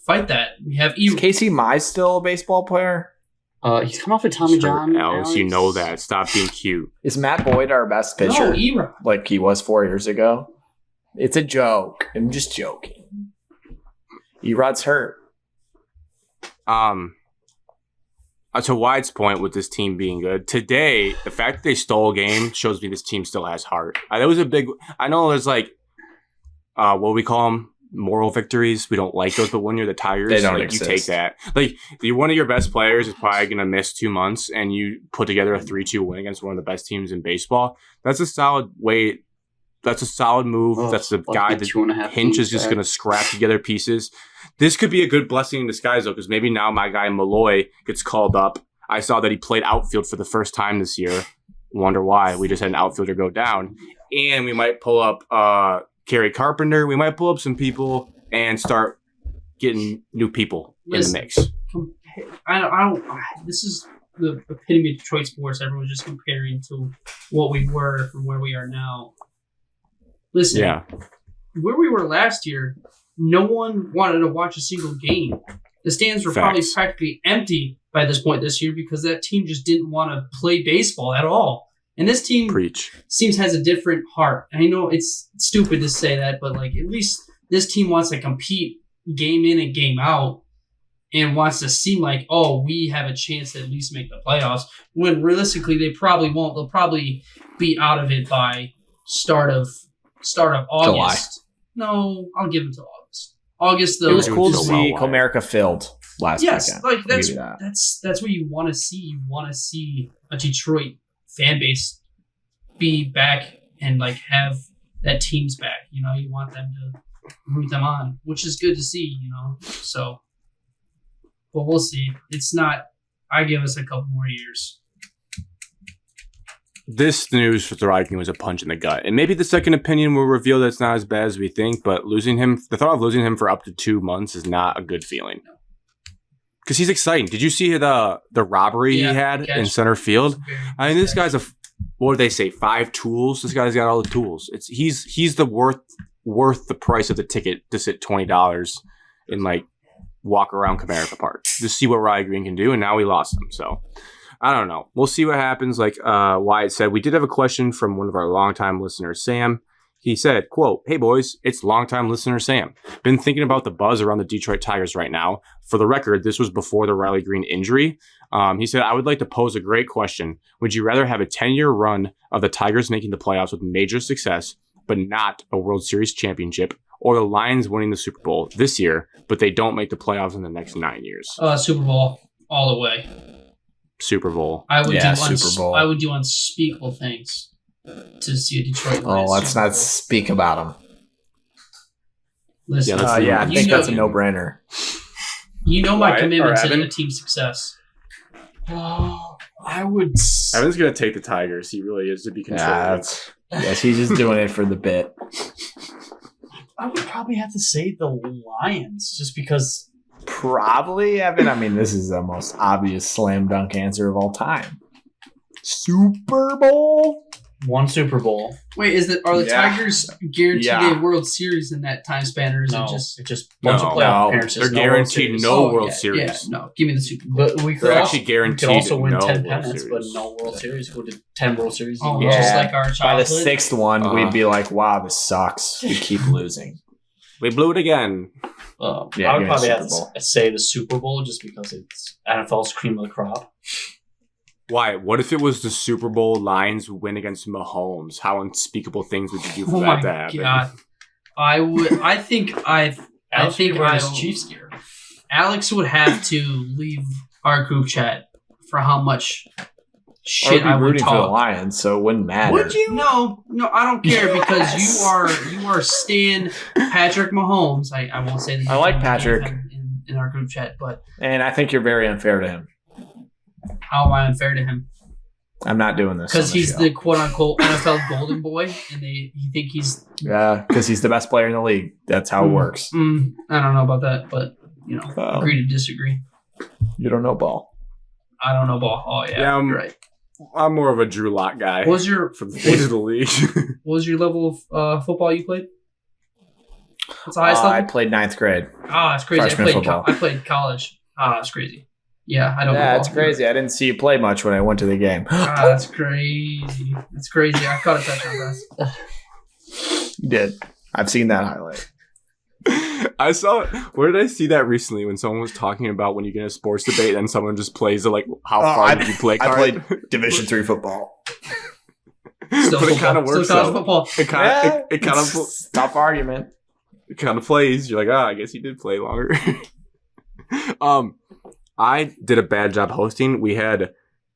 fight that. We have Is Casey Mize still a baseball player? He's come off of Tommy John. Alex, you know that. Stop being cute. Is Matt Boyd our best pitcher? No, Erod. Like he was 4 years ago? It's a joke. I'm just joking. Erod's hurt. To Wyatt's point with this team being good, today, the fact that they stole a game shows me this team still has heart. That was a big... I know there's what do we call them? Moral victories. We don't like those, but when you're the Tigers, they don't exist. You take that. One of your best players is probably going to miss 2 months, and you put together a 3-2 win against one of the best teams in baseball. That's a solid way. That's a solid move. That's a guy that Hinch is just going to scrap together pieces. This could be a good blessing in disguise, though, because maybe now my guy Malloy gets called up. I saw that he played outfield for the first time this year. Wonder why. We just had an outfielder go down. And we might pull up Kerry Carpenter. We might pull up some people and start getting new people in the mix. I don't. This is the epitome of Detroit sports. Everyone's just comparing to what we were from where we are now. Listen, where we were last year, no one wanted to watch a single game. The stands were probably practically empty by this point this year because that team just didn't want to play baseball at all. And this team seems has a different heart. And I know it's stupid to say that, but at least this team wants to compete game in and game out and wants to seem like, we have a chance to at least make the playoffs. When realistically, they probably won't. They'll probably be out of it by start of August. July. No, I'll give them to August. August, though. It was cool to see Comerica filled last weekend. That's what you want to see. You want to see a Detroit fan base be back and have that team's back. You want them to root them on, which is good to see. So, but we'll see. It's not. I give us a couple more years. This news for Thorogin was a punch in the gut, and maybe the second opinion will reveal that it's not as bad as we think. But the thought of losing him for up to 2 months is not a good feeling. Because he's exciting. Did you see the robbery he had in center field? I mean, this guy's what did they say? 5 tools. This guy's got all the tools. He's the worth the price of the ticket to sit $20 and walk around Comerica Park. Just see what Riley Greene can do, and now we lost him. So I don't know. We'll see what happens. Like Wyatt said, we did have a question from one of our longtime listeners, Sam. He said, quote, "Hey boys, it's longtime listener Sam. Been thinking about the buzz around the Detroit Tigers right now. For the record, this was before the Riley Greene injury. He said, I would like to pose a great question. Would you rather have a 10-year run of the Tigers making the playoffs with major success, but not a World Series championship, or the Lions winning the Super Bowl this year, but they don't make the playoffs in the next 9 years?" Super Bowl all the way. Super Bowl. I would do Super Bowl. I would do unspeakable things to see a Detroit Lions. Oh, let's Super not Bowl. speak about them. Listen, Yeah, I think that's a no-brainer. You know my Wyatt commitment or to Evan? the team success. Oh, I would. Evan's going to take the Tigers. He really is to be controlled. Yes, he's just doing it for the bit. I would probably have to say the Lions, just because. Probably, Evan. I mean, this is the most obvious slam dunk answer of all time. Super Bowl? One Super Bowl. Wait, are the Yeah. Tigers guaranteed Yeah. a World Series in that time span, or is No, it just? it's just bunch of No. playoff No. appearances. They're no World guaranteed Series. no World Yeah, Series. Yeah, no, give me the Super Bowl. But we could They're also, actually guaranteed we could also win no 10 World pennants, but Series. no World Series. Go to 10 World Series. Oh, Yeah. just like our By childhood. the sixth one, we'd be like, wow, this sucks. We keep losing. We blew it again. Yeah, I would give me probably Super have Bowl. to say the Super Bowl just because it's NFL's cream of the crop. Why? What if it was the Super Bowl Lions win against Mahomes? How unspeakable things would you do for Oh that my to happen? god! I would. I think I Alex think would be wearing I his Chiefs gear. Alex would have to leave our group chat for how much shit I I would be would rooting for the talk. Lions, so it wouldn't matter. Would you? No, I don't care because Yes. you are Stan Patrick Mahomes. I won't say that. I like Patrick. in our group chat, but And I think you're very unfair to him. how am I unfair to him? I'm not doing this. Because on the he's show. the quote unquote NFL golden boy, and you think he's. Yeah, because he's the best player in the league. That's how it works. I don't know about that, but Well. agree to disagree. You don't know ball. I don't know ball. Oh yeah, Yeah, you're right. I'm more of a Drew Lock guy What was your for the stage of the league. What was your level of football you played? What's the highest I level? played ninth grade. Oh, it's crazy. freshman football. I played college. Ah, it's crazy. Yeah, I don't know. Yeah, ball. it's crazy. I didn't see you play much when I went to the game. Ah, that's crazy. That's crazy. I caught a touchdown pass. You did. I've seen that highlight. I saw. Where did I see that recently? When someone was talking about when you get in a sports debate, and someone just plays the how far did you play? I card. played Division III football. Still but it football. kind of works. Still college though. football. It kind of. It kind of. It's a tough argument. It kind of plays. You're like, I guess he did play longer. I did a bad job hosting. We had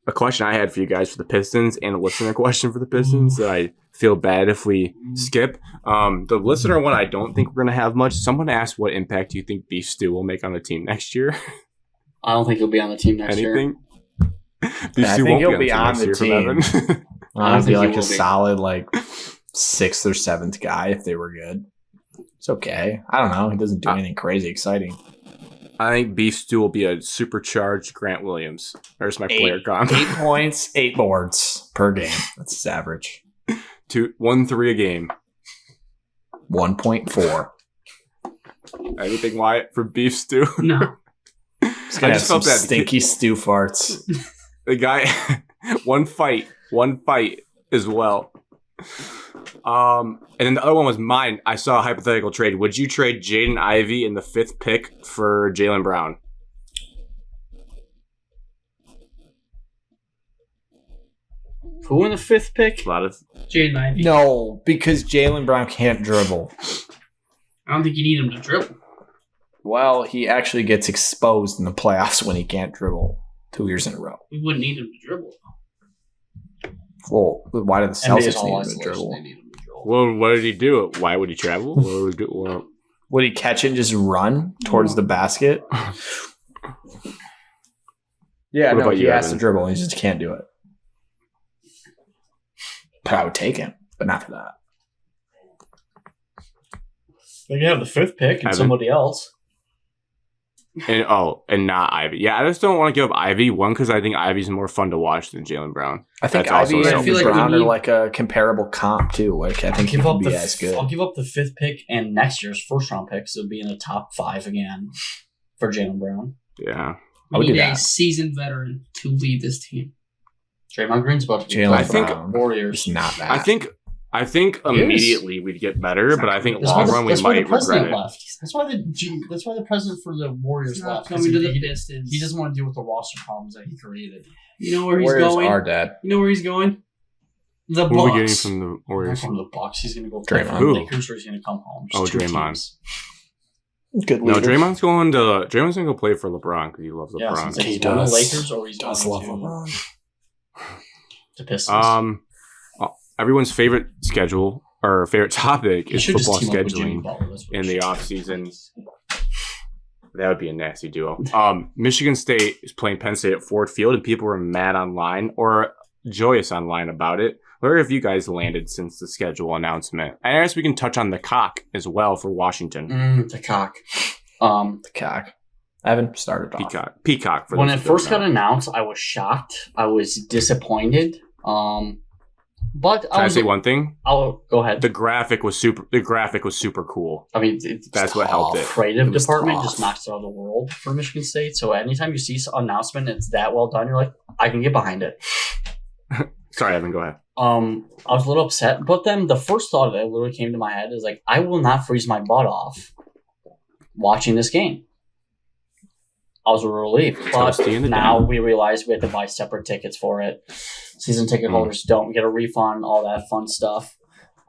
a question I had for you guys for the Pistons and a listener question for the Pistons that I feel bad if we skip. The listener one, I don't think we're going to have much. Someone asked, what impact do you think Beef Stew will make on the team next year? I don't think he'll be on the team next year. Anything? I think he'll be on the next year team. from Evan. I'd be think like he a will be. solid sixth or seventh guy if they were good. It's okay. I don't know. He doesn't do anything crazy exciting. I think Beef Stew will be a supercharged Grant Williams. There's my player comp. 8 points, 8 boards per game. That's his average. 1-3 a game. 1.4. Anything, Wyatt, for Beef Stew? No. He's gonna have some stinky stew farts. The guy, one fight as well. And then the other one was mine. I saw a hypothetical trade. Would you trade Jaden Ivey in the 5th pick for Jaylen Brown? Who in the 5th pick? A lot of Jaden Ivey. No, because Jaylen Brown can't dribble. I don't think you need him to dribble. Well, he actually gets exposed in the playoffs when he can't dribble 2 years in a row. We wouldn't need him to dribble. Well, why did the NBA's Celtics all need him to isolation. dribble? They need him to dribble. well, what did he do? Why would he travel? What would he do? Well, Would he catch and just run towards the basket? Yeah, What no, about he you, has Evan? to dribble. He just can't do it. But I would take him, but not for that. They can have the 5th pick and Evan? somebody else. and not Ivy. Yeah, I just don't want to give up Ivy. One, because I think Ivy's more fun to watch than Jaylen Brown. I think That's also Ivy selfish. and I feel like Brown we are need- like a comparable comp too. Like I think he could be as good. I'll give up the 5th pick and next year's 1st round pick, so be in the top 5 again for Jaylen Brown. Yeah. I would We do need a that. seasoned veteran to lead this team. Draymond Green's about to be Jaylen playing I think- for the Warriors. It's not that. I think I think immediately we'd get better, but I think That's long why run we that's why the might regret president it. left. That's why the president for the Warriors left. Coming to the Pistons. He doesn't want to deal with the roster problems that he created. You know where he's Warriors going? are dead. You know where he's going? The What are we getting Bucks. from the Warriors? From the Bucks, he's going to go play for Draymond. the Who? Lakers, or he's going to come home. Oh, Just two Draymond. teams. Good No, leader. Draymond's going to go play for LeBron because he loves Yeah, LeBron. since he's He going to does. the Lakers, or he's going Does love to LeBron. the Pistons. Everyone's favorite schedule or favorite topic He is should just football team up with Jimmy scheduling Butler. That's what in he the should. off season. That would be a nasty duo. Michigan State is playing Penn State at Ford Field, and people were mad online or joyous online about it. Where have you guys landed since the schedule announcement? And I guess we can touch on the cock as well for Washington. The cock. The cock. I haven't started off. Peacock. For When those it who don't first got know. announced, I was shocked. I was disappointed. But Can I say one thing? I'll go ahead. The graphic was super cool. I mean, That's what helped it. Creative It was department tough. just knocks it out of the world for Michigan State. So anytime you see an announcement, it's that well done. You're like, I can get behind it. Sorry, Evan, go ahead. I was a little upset, but then the first thought that literally came to my head is like, I will not freeze my butt off watching this game. I was relieved, but Toasty in the now den. we realize we have to buy separate tickets for it. Season ticket holders don't get a refund, all that fun stuff.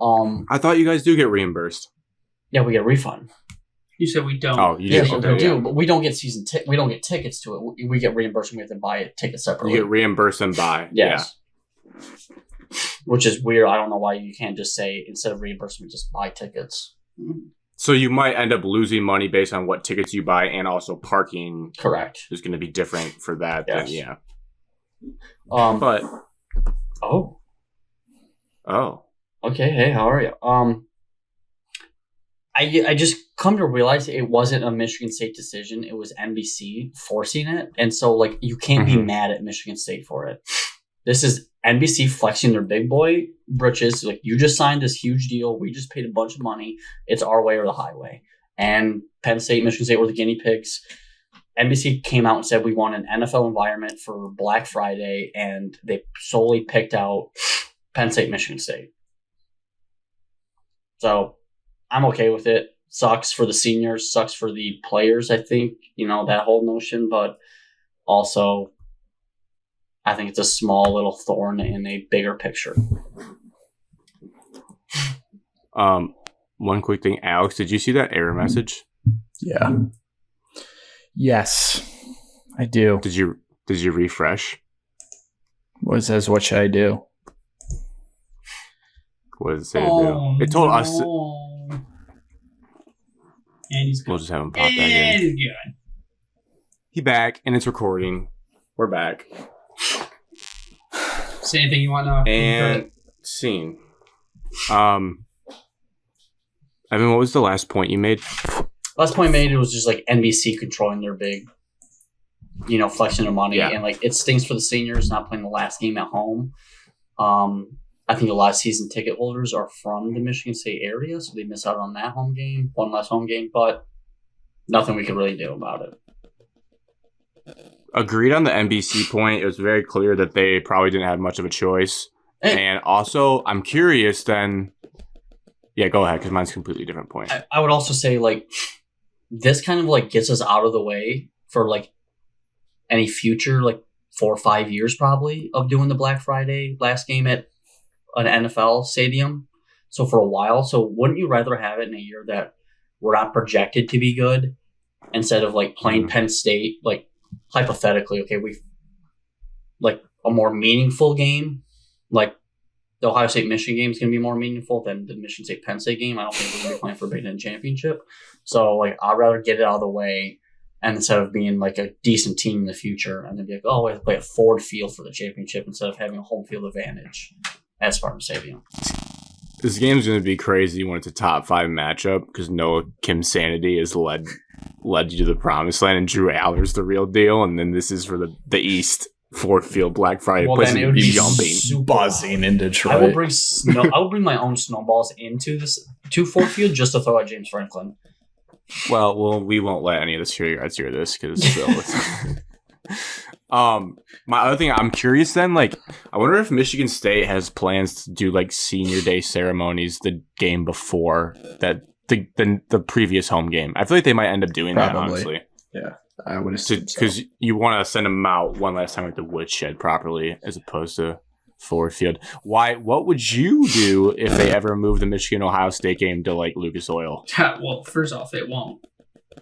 I thought you guys do get reimbursed. Yeah, we get a refund. You said we don't. Oh, you Yeah, do. we Okay, do, yeah. but we don't get we don't get tickets to it. We get reimbursed. We have to buy a ticket separately. You get reimbursed and buy. Yes. Which is weird. I don't know why you can't just say, instead of reimbursement, just buy tickets. So you might end up losing money based on what tickets you buy, and also parking Correct. is going to be different for that. Yes. Than, yeah. But Oh. okay. Hey, how are you? I just come to realize it wasn't a Michigan State decision. It was NBC forcing it, and so like you can't be mad at Michigan State for it. This is NBC flexing their big boy britches. Like, you just signed this huge deal. We just paid a bunch of money. It's our way or the highway. And Penn State, Michigan State were the guinea pigs. NBC came out and said we want an NFL environment for Black Friday, and they solely picked out Penn State, Michigan State. So I'm okay with it. Sucks for the seniors, sucks for the players, I think, that whole notion, but also I think it's a small little thorn in a bigger picture. One quick thing, Alex, did you see that error message? Yeah. Yes, I do. Did you refresh? What it says, what should I do? What did it say to do? It told us. And he's We'll good. just have him pop back And in. he's good. He back, and it's recording. We're back. Say anything you want to. And scene. Evan, what was the last point you made? Last point made, it was just like NBC controlling their big, flexing their money. Yeah. And like it stings for the seniors not playing the last game at home. I think a lot of season ticket holders are from the Michigan State area, so they miss out on that home game, one less home game, but nothing we could really do about it. Agreed on the NBC point. It was very clear that they probably didn't have much of a choice. And also, I'm curious then. Yeah, go ahead, because mine's a completely different point. I would also say, like, this kind of, like, gets us out of the way for, like, any future, like, 4 or 5 years probably of doing the Black Friday last game at an NFL stadium. So for a while. So wouldn't you rather have it in a year that we're not projected to be good instead of, like, playing Penn State, like, hypothetically, okay, like, a more meaningful game, like, the Ohio State-Michigan game is going to be more meaningful than the Michigan State-Penn State game. I don't think we're going to be playing for a Big Ten championship. So, like, I'd rather get it out of the way, and instead of being, like, a decent team in the future, and then be like, oh, we have to play at Ford Field for the championship instead of having a home field advantage at Spartan Stadium. This game's going to be crazy when it's a top 5 matchup because Noah Kim Sanity has led you to the promised land, and Drew Aller's the real deal, and then this is for the East. Ford Field Black Friday. Well, Place then it to would be be jumping. super Buzzing in Detroit. I will bring my own snowballs to Ford Field just to throw at James Franklin. Well, we won't let any of the cheerleaders hear this because My other thing, I'm curious then, like, I wonder if Michigan State has plans to do like senior day ceremonies the game before that the previous home game. I feel like they might end up doing that, honestly. Yeah, I would assume because you want to send them out one last time with the woodshed properly, as opposed to Ford Field. Why? What would you do if they ever move the Michigan Ohio State game to like Lucas Oil? Well, first off, it won't.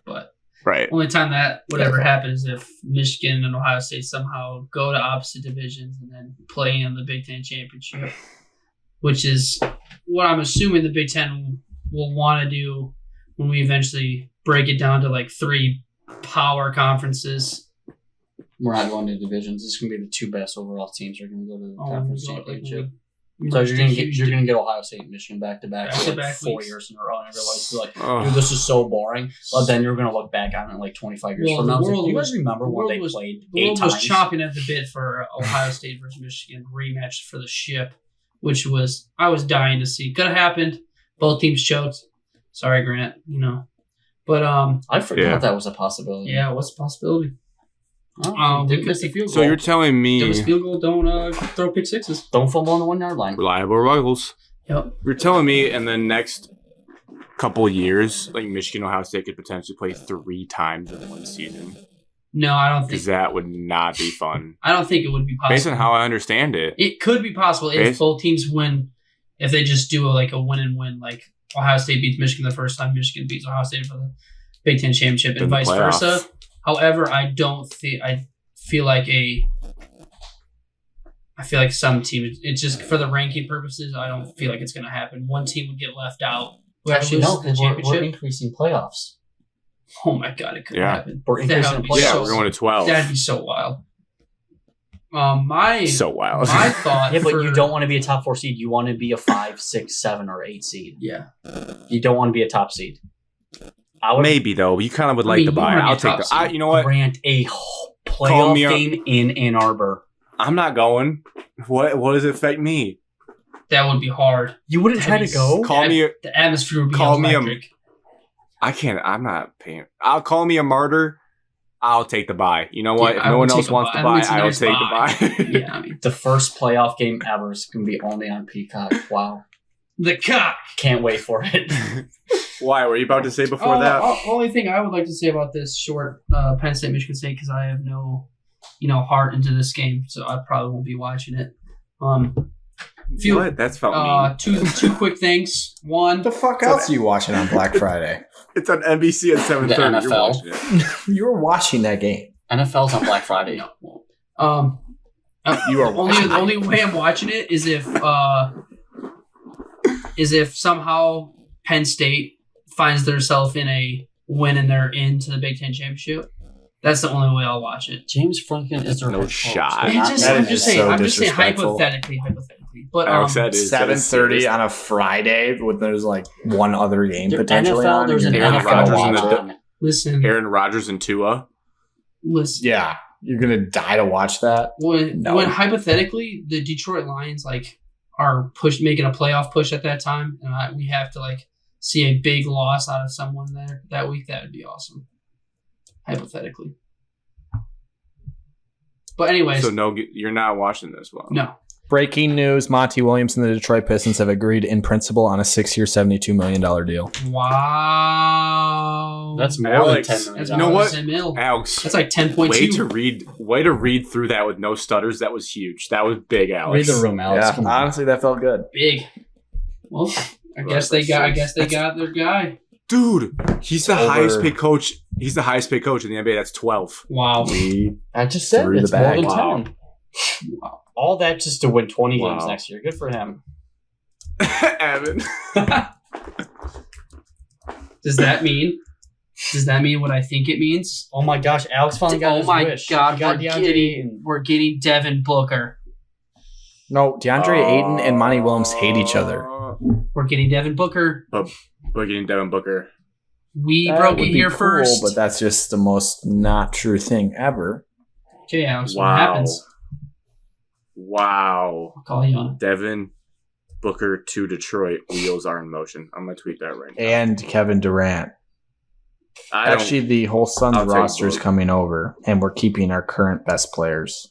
But Right. only time that would ever happen is if Michigan and Ohio State somehow go to opposite divisions and then play in the Big Ten championship, which is what I'm assuming the Big Ten will want to do when we eventually break it down to like 3 power conferences. We're not going to divisions. This is going to be the 2 best overall teams are going to go to the conference championship. So you're gonna get Ohio State and Michigan back to back for like 4 years in a row, and everybody's like, "Dude, this is so boring." But then you're gonna look back on it like 25 years from now. Do you guys remember when they played 8 times? The world was chomping at the bit for Ohio State versus Michigan rematch for the ship, which I was dying to see. Could have happened. Both teams choked. Sorry, Grant. But I forgot that was a possibility. Yeah, what's the possibility? Didn't miss the field goal. So you're telling me Don't miss field goal. Don't throw pick sixes. Don't fumble on the 1 yard line. reliable ruggles. Yep. You're telling me in the next couple of years, like Michigan Ohio State could potentially play 3 times in one season. No, I don't think Because that would not be fun. I don't think it would be possible. Based on how I understand it. It could be possible if both teams win. If they just do like a win and win, like Ohio State beats Michigan the first time, Michigan beats Ohio State for the Big Ten championship, and vice versa. However, I feel like some teams. It's just for the ranking purposes. I don't feel like it's going to happen. One team would get left out. Actually, no, because we're increasing playoffs. Oh my god, it could happen. We're increasing playoffs. Yeah, we're going to 12. That'd be so wild. So wild. My thought. Yeah, but you don't want to be a top 4 seed. You want to be a 5, 6, 7, or 8 seed. Yeah. You don't want to be a top seed. Maybe though. You kind of would like the buy. I'll take the. You know what? Grant a playoff game in Ann Arbor. I'm not going. What does it affect me? That would be hard. You wouldn't try to go? The atmosphere would be electric. I can't. I'm not paying. I'll call me a martyr. I'll take the buy. You know what? Yeah, if no one else wants to buy, I will take the buy. Yeah, I mean, the first playoff game ever is going to be only on Peacock. Wow. The cock. Can't wait for it. Why? Were you about to say before that? Only thing I would like to say about this short Penn State Michigan State, because I have no, heart into this game, so I probably won't be watching it. What? That's felt mean. Two quick things. One, What the fuck else are you watching on Black Friday? It's on NBC at 7:30. You're watching it. You were watching that game. NFL's on Black Friday. you are watching. The only way I'm watching it is if somehow Penn State finds themselves in a win and they're into the Big Ten championship. That's the only way I'll watch it. James Franklin is their no shot. I'm just saying hypothetically. But 7:30 on a Friday when there's like one other game potentially NFL, on. There's an Aaron NFL Listen, Aaron Rodgers and Tua. Listen. Yeah, you're gonna die to watch that. When hypothetically the Detroit Lions are making a playoff push at that time, and we have to see a big loss out of someone there that week, that would be awesome. Hypothetically. But anyways. So no, you're not watching this one. No. Breaking news: Monty Williams and the Detroit Pistons have agreed in principle on a 6-year, $72 million deal. Wow. That's more than 10 million. That's you know what, 10 mil. Alex? That's like 10.2. Way to read through that with no stutters. That was huge. That was big, Alex. Read the room, Alex. Yeah, honestly, that felt good. Big. Well, I guess they got their guy. Dude, he's the highest paid coach. He's the highest paid coach in the NBA. That's 12. Wow. I just said it's more than 10. Wow. All that just to win 20 games next year. Good for him. Evan. Does that mean what I think it means? Oh my gosh, Alex finally got his wish. God, we're getting Devin Booker. No, DeAndre Ayton and Monty Williams hate each other. We're getting Devin Booker. We're getting Devin Booker. We broke it here first. But that's just the most not true thing ever. Okay, Alex, what happens? Wow. I'll call you on it. Devin Booker to Detroit. Wheels are in motion. I'm going to tweet that right now. And Kevin Durant. Actually, the whole Suns I'll take roster is both. coming over, and we're keeping our current best players.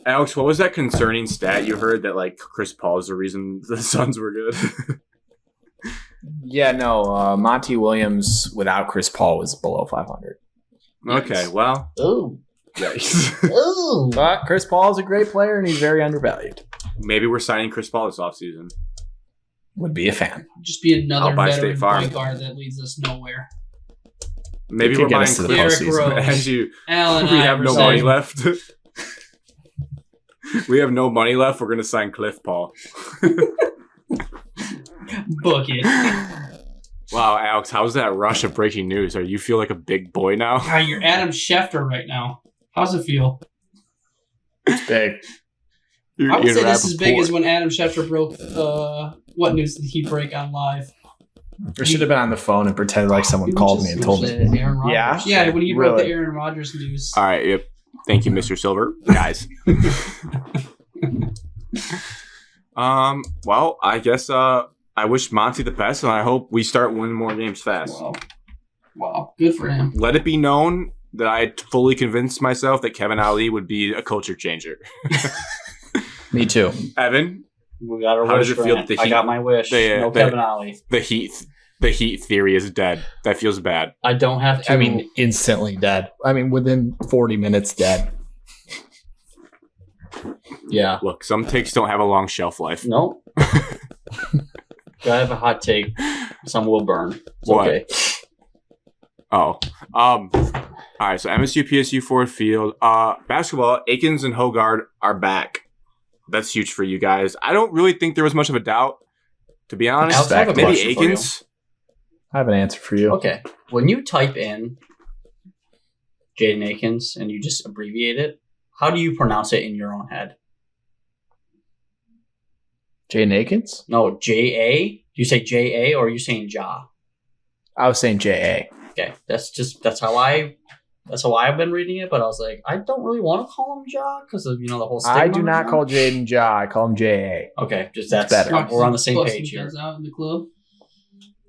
Alex, what was that concerning stat you heard that like Chris Paul is the reason the Suns were good? Yeah, no. Monty Williams without Chris Paul was below 500. Okay, well, Ooh. yikes. Ooh. But Chris Paul is a great player, and he's very undervalued. Maybe we're signing Chris Paul this offseason. Would be a fan. Just be another I'll buy veteran State Farm. point guard that leads us nowhere. Maybe He could we're get buying us to the Cliff. Derrick postseason. Rose. As you, Allen we have no Iverson. money left. We have no money left. We're gonna sign Cliff Paul. Book it. Wow, Alex, how's that rush of breaking news? Are you feel like a big boy now? You're Adam Schefter right now. How's it feel? It's big. You're I would Ian say this is big Rappaport. as when Adam Schefter broke. What news did he break on live? I should have been on the phone and pretended like someone called me and told me. Aaron Rodgers. Yeah? Yeah, when he broke the Really? Aaron Rodgers news. All right. Yep. Thank you, Mr. Silver, guys. Well, I guess I wish Monty the best, and I hope we start winning more games fast. Wow. Good for him. Let it be known that I fully convinced myself that Kevin Ali would be a culture changer. Me too. Evan, We got our How wish. does it feel Grant. that the I Heat- got my wish. No Kevin Ollie. the Heat theory is dead. That feels bad. I don't have to. I mean, instantly dead. I mean, within 40 minutes, dead. yeah. Look, some takes don't have a long shelf life. No. I have a hot take. Some will burn. It's What? okay. Oh. All right, so MSU, PSU, Ford Field. Basketball, Akins and Hogard are back. That's huge for you guys. I don't really think there was much of a doubt, to be honest. Alex, I have a Maybe question for you. Akins. I have an answer for you. Okay. When you type in Jaden Akins and you just abbreviate it, how do you pronounce it in your own head? Jaden Akins? No, J-A? Do you say J-A or are you saying Ja? I was saying J.A. Okay. That's how I've been reading it, but I was like, I don't really want to call him Ja because of, the whole stigma. I do not around. call Jaden Ja. I call him J.A. Okay, just that's better. We're on the same Busting page here. guys out in the club.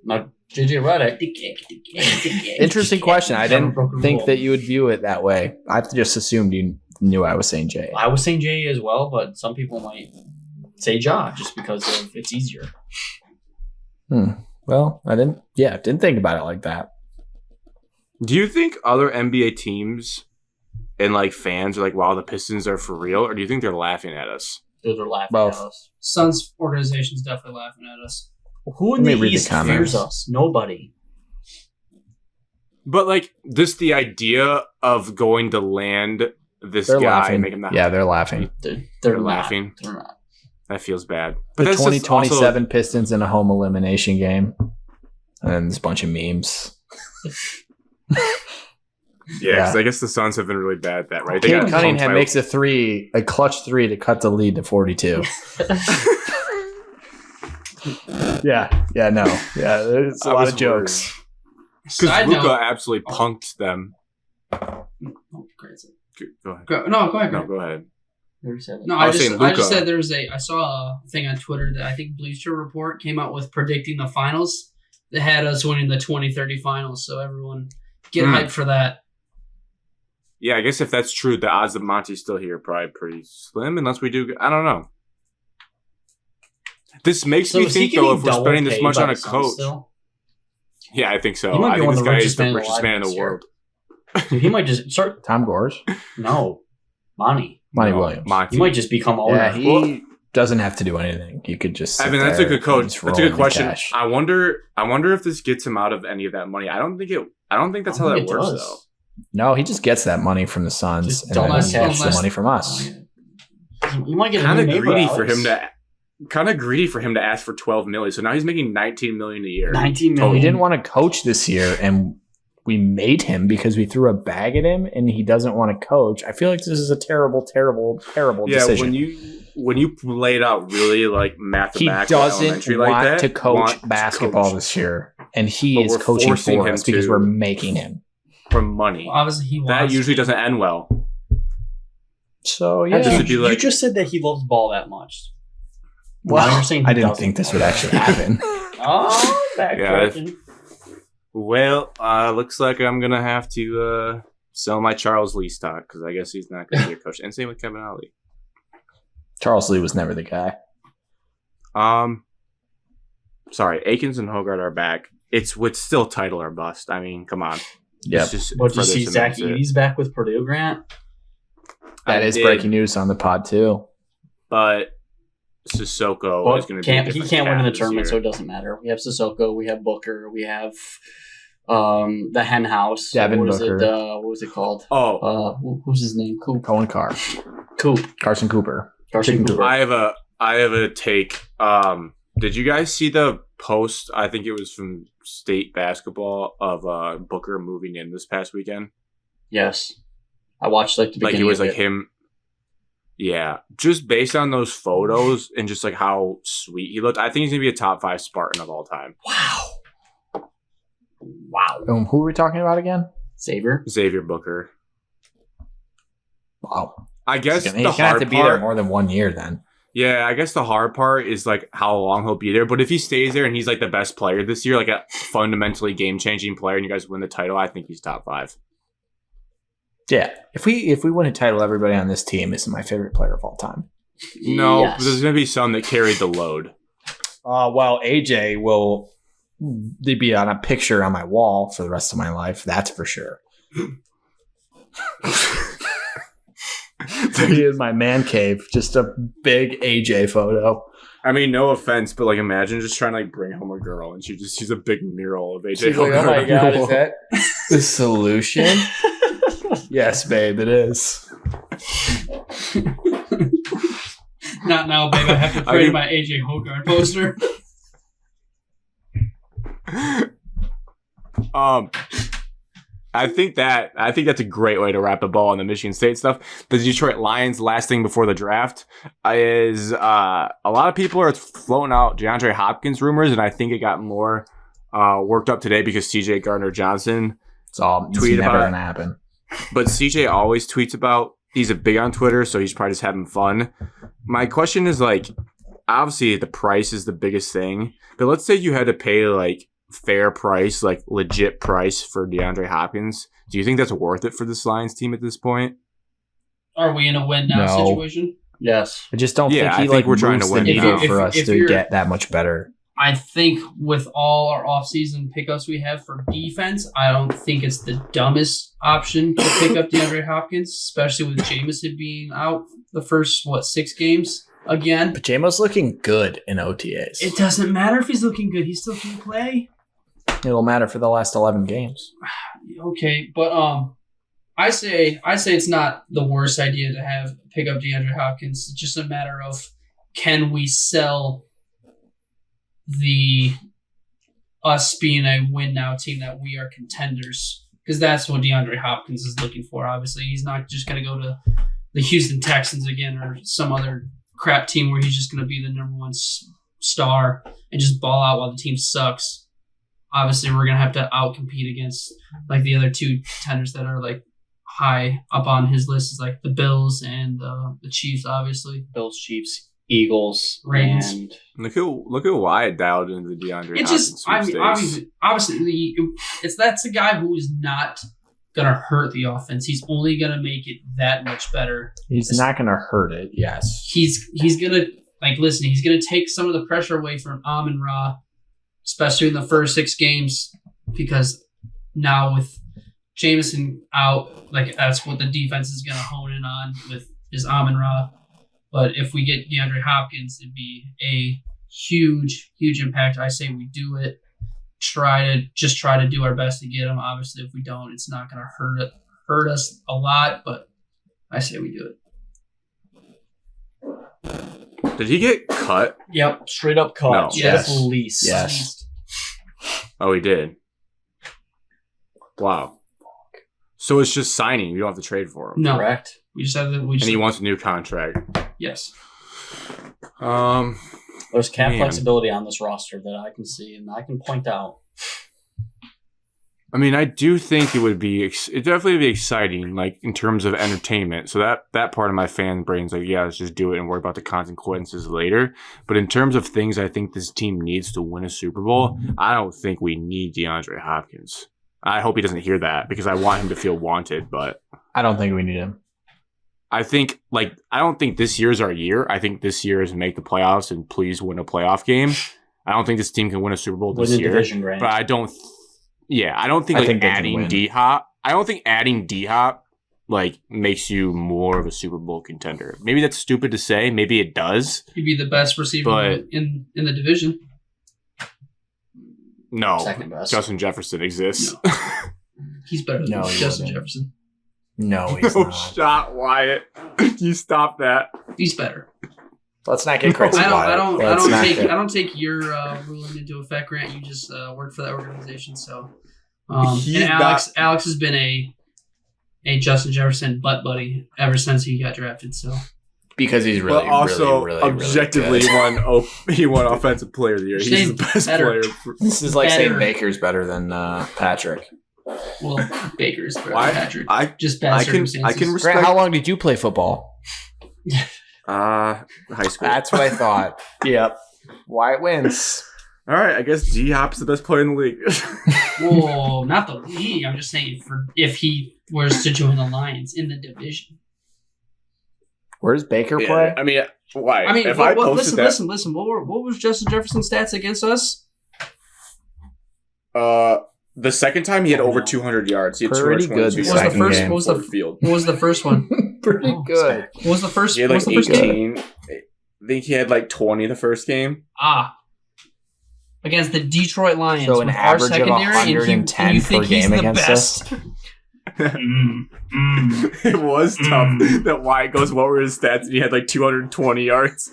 Now, JJ Redick. Interesting question. I didn't Broken think rule. that you would view it that way. I just assumed you knew I was saying J.A. I was saying J as well, but some people might say Ja just because it's easier. Well, I didn't think about it like that. Do you think other NBA teams and like fans are like, wow, the Pistons are for real? Or do you think they're laughing at us? Those are laughing Both. at us. Suns organization's definitely laughing at us. Who in Let me the read the East comments. fears us? Nobody. But like just the idea of going to land this They're guy laughing. and make him that Yeah, they're laughing. They're not. laughing. They're not. That feels bad. The that's just 2027 Pistons in a home elimination game. And then there's a bunch of memes. Yeah, 'cause I guess the Suns have been really bad at that, right? They Cade got Cunningham punked makes a clutch three to cut the lead to 42. Yeah, there's a I lot was of jokes. because Side Luka note. absolutely punked them. Oh, crazy. Go ahead. Go ahead. No, Greg. go ahead. No, I I was just saying I just Luka. said I saw a thing on Twitter that I think Bleacher Report came out with predicting the finals that had us winning the 2030 finals. So everyone get hyped for that. Yeah, I guess if that's true, the odds of Monty's still here are probably pretty slim, unless we do. I don't know. This makes me think, though, if we're spending this much on a coach. Yeah, I think so. He might I be think one this of the guy richest is the men richest alive man in this the year. world. Dude, he might just start. Tom Gores? No, Monty. Monty No, Williams. Monty. He might just become owner. Yeah, he doesn't have to do anything. He could just sit I mean, that's a there good and coach. just That's a roll good in question. cash. I wonder if this gets him out of any of that money. I don't think that's how that works, though. No, he just gets that money from the Suns Just and don't then let he gets the cash. money from us. You might get Kind a of new neighbor, greedy for Alex. him to. Kind of greedy for him to ask for $12 million. So now he's making $19 million a year. 19 We million. didn't want to coach this year, and we made him because we threw a bag at him, and he doesn't want to coach. I feel like this is a terrible, terrible, terrible Yeah, decision. when you lay it out really like He mathematical, doesn't elementary want like that, to coach want basketball coach this year, and he But is we're coaching forcing for him us because to. we're making him. for money. Well, obviously, he That wants usually to. doesn't end well. So That yeah, just would be You like- just said that he loves ball that much. well, Now you're saying I he didn't doesn't. think this would actually happen. Oh, backtracking. Well, looks like I'm going to have to sell my Charles Lee stock because I guess he's not going to be a coach. And same with Kevin Ollie. Charles Lee was never the guy. Sorry, Akins and Hogarth are back. It's still title or bust. I mean, come on. Yeah. What, did you see Zach Edey's back with Purdue, Grant? That is breaking news on the pod, too. But Sissoko is going to be he can't win in the tournament, so it doesn't matter. We have Sissoko, we have Booker, we have the Hen House. Devin Booker. What was it called? Who's his name? Cohen Carr. Carson Cooper. Carson Cooper. I have a take. Did you guys see the post? I think it was from State Basketball of Booker moving in this past weekend. Yes, I watched the beginning. It was him. Yeah, just based on those photos and just how sweet he looked, I think he's gonna be a top 5 Spartan of all time. Wow. Who are we talking about again? Xavier Booker. Wow. I guess he's gonna have to be there more than 1 year then. Yeah, I guess the hard part is how long he'll be there. But if he stays there and he's the best player this year, a fundamentally game-changing player, and you guys win the title, I think he's top 5. Yeah, if we win a title, everybody on this team is my favorite player of all time. No, yes. There's going to be some that carry the load. Well, AJ will be on a picture on my wall for the rest of my life. That's for sure. He is my man cave. Just a big AJ photo. I mean, no offense, but imagine just trying to bring home a girl and she's a big mural of AJ. She's like, oh my god, is that the solution? Yes, babe, it is. Not now, babe. I have to pray to my AJ Hogarth poster. I think that's a great way to wrap the ball on the Michigan State stuff. The Detroit Lions, last thing before the draft, is a lot of people are floating out DeAndre Hopkins rumors, and I think it got more worked up today because CJ Gardner-Johnson tweeted about it. Never going to happen. But CJ always tweets about, he's big on Twitter, so he's probably just having fun. My question is obviously the price is the biggest thing, but let's say you had to pay fair price, legit price for DeAndre Hopkins. Do you think that's worth it for this Lions team at this point? Are we in a win now situation? Yes. I just don't think he we're trying to win for us to get that much better. I think with all our offseason pickups we have for defense, I don't think it's the dumbest option to pick up DeAndre Hopkins, especially with Jameson being out the first, 6 games again. But Jamo's looking good in OTAs. It doesn't matter if he's looking good. He still can play. It'll matter for the last 11 games. Okay, but I say it's not the worst idea to pick up DeAndre Hopkins. It's just a matter of, can we sell us being a win now team that we are contenders, because that's what DeAndre Hopkins is looking for. Obviously, he's not just going to go to the Houston Texans again or some other crap team where he's just going to be the number one star and just ball out while the team sucks. Obviously, we're going to have to outcompete against the other 2 contenders that are high up on his list, is the Bills and the Chiefs. Obviously, Bills, Chiefs, Eagles, Ravens. And Look who Wyatt dialed into the DeAndre Hopkins. Obviously, that's a guy who is not gonna hurt the offense. He's only gonna make it that much better. He's not gonna hurt it. Yes, he's gonna listen. He's gonna take some of the pressure away from Amon-Ra, especially in the first 6 games, because now with Jameson out, that's what the defense is gonna hone in on with is Amon-Ra. But if we get DeAndre Hopkins, it'd be a huge, huge impact. I say we do it. Try to do our best to get him. Obviously, if we don't, it's not going to hurt us a lot. But I say we do it. Did he get cut? Yep, straight up cut. No. Yes. Leased. Yes. Oh, he did. Wow. So it's just signing. You don't have to trade for him. No. Correct. We just have to. And he wants a new contract. Yes. There's cap flexibility on this roster that I can see and I can point out. I mean, I do think it would be it definitely be exciting, like in terms of entertainment. So that part of my fan brain's like, yeah, let's just do it and worry about the consequences later. But in terms of things I think this team needs to win a Super Bowl, I don't think we need DeAndre Hopkins. I hope he doesn't hear that because I want him to feel wanted, but I don't think we need him. I don't think this year's our year. I think this year is make the playoffs and please win a playoff game. I don't think this team can win a Super Bowl this year. Division, right? But I don't think adding D-Hop. I don't think adding D-Hop like makes you more of a Super Bowl contender. Maybe that's stupid to say. Maybe it does. He'd be the best receiver in the division. No, second best. Justin Jefferson exists. No. He's better than Justin Jefferson. No, he's no not. Shot, Wyatt. You stop that. He's better. Let's not get crazy. I don't take your ruling into effect, Grant. You just work for that organization, so. And Alex has been a Justin Jefferson butt buddy ever since he got drafted. So. Because he's really, really objectively really he won Offensive Player of the Year. He's the best player. This is like saying Baker's better than Patrick. Well, Baker's better than Patrick. Just bad circumstances. I can respect. Grant, how long did you play football? High school. That's what I thought. Yep. Wyatt wins. All right, I guess D-Hop's the best player in the league. Whoa, not the league. I'm just saying if he was to join the Lions in the division. Where does Baker play? I mean, why? I mean, listen. What was Justin Jefferson's stats against us? The second time he had over 200 yards. He had pretty good. What was the first one? Pretty good. What was the first? He had like 18. I think he had like 20 the first game. Against the Detroit Lions. So an average of 110 per game against us. It was tough that Wyatt goes, what were his stats? And he had like 220 yards.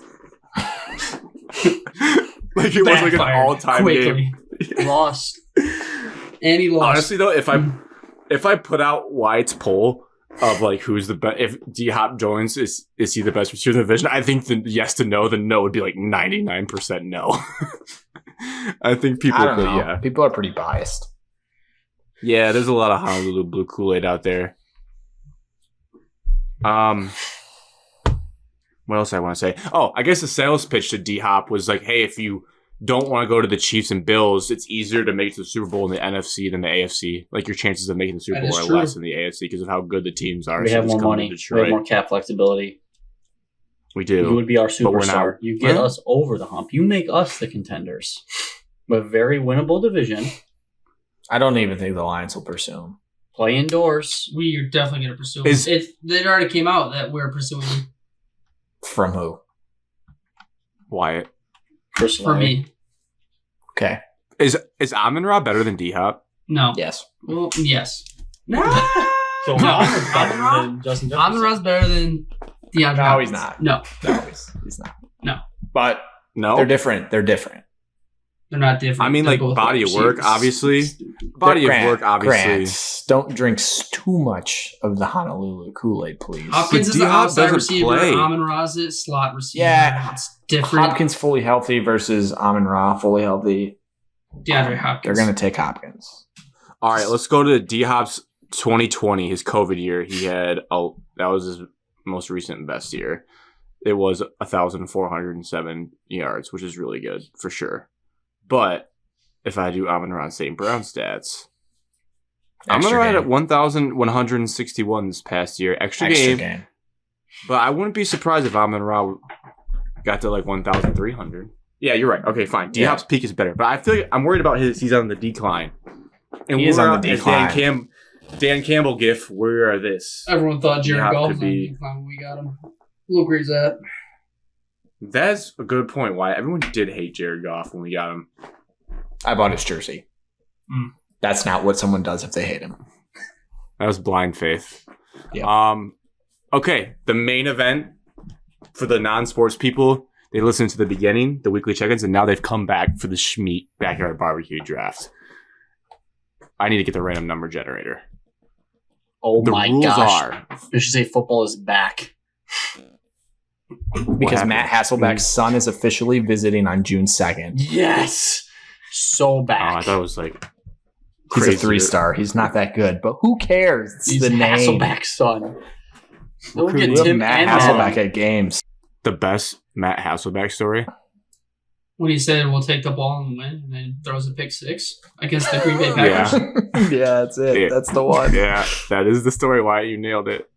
Like it was like an all-time game. Lost. And he lost. Honestly though, if I put out Wyatt's poll of like who's the best, if D-Hop joins, is he the best receiver in the division? I think the yes to no, the no would be like 99% no. I think people people are pretty biased. Yeah, there's a lot of Honolulu blue Kool-Aid out there. What else I want to say? Oh, I guess the sales pitch to D-Hop was like, hey, if you don't want to go to the Chiefs and Bills, it's easier to make it to the Super Bowl in the NFC than the AFC. Like your chances of making the Super Bowl are less in the AFC because of how good the teams are. We have more money. We have more cap flexibility. We do. You would be our superstar. You get us over the hump. You make us the contenders. A very winnable division. I don't even think the Lions will pursue him. Play indoors. We are definitely going to pursue him. It already came out that we're pursuing him. From who? Wyatt. For me. Okay. Is Amon-Ra better than D-Hop? No. Yes. Well, yes. No. So Amon-Ra's better than DeAndre. No, he's not. No, he's not. No. But no, they're different. They're I not different. mean, like body of work, obviously. Grant, don't drink too much of the Honolulu Kool-Aid, please. Hopkins is the outside receiver. Amon-Ra's a slot receiver. Yeah, it's different. Hopkins fully healthy versus Amon-Ra fully healthy. DeAndre Hopkins. They're going to take Hopkins. All right, let's go to D-Hop's 2020, his COVID year. He had that was his most recent and best year. It was 1,407 yards, which is really good for sure. But if I do Amon-Ra St. Brown stats, Amon-Ra had at 1,161 this past year. Extra game. But I wouldn't be surprised if Amon-Ra got to like 1,300. Yeah, you're right. Okay, fine. D-Hop's peak is better. But I feel like I'm worried about he's on the decline. And he is on the decline. Dan Campbell gif, where are this? Everyone thought Jared Goff was on the decline when we got him. Look where he's at. That's a good point. Why everyone did hate Jared Goff when we got him. I bought his jersey. That's not what someone does if they hate him. That was blind faith. Yeah. Okay, the main event for the non-sports people, they listened to the beginning, the weekly check-ins, and now they've come back for the Schmeat Backyard Barbecue Draft. I need to get the random number generator. Oh my gosh. You should say football is back. Because Matt Hasselbeck's son is officially visiting on June 2nd. Yes. So back. Oh, I thought it was like He's crazier. a 3-star. He's not that good, but who cares? It's He's the name. Hasselbeck's son. Look We at love Tim Matt and Hasselbeck Matt. at games. The best Matt Hasselbeck story. When he said we'll take the ball and win, and then throws a pick 6 against the Green Bay Packers. Yeah, that's it. Yeah. That's the one. Yeah, that is the story. Wyatt, you nailed it.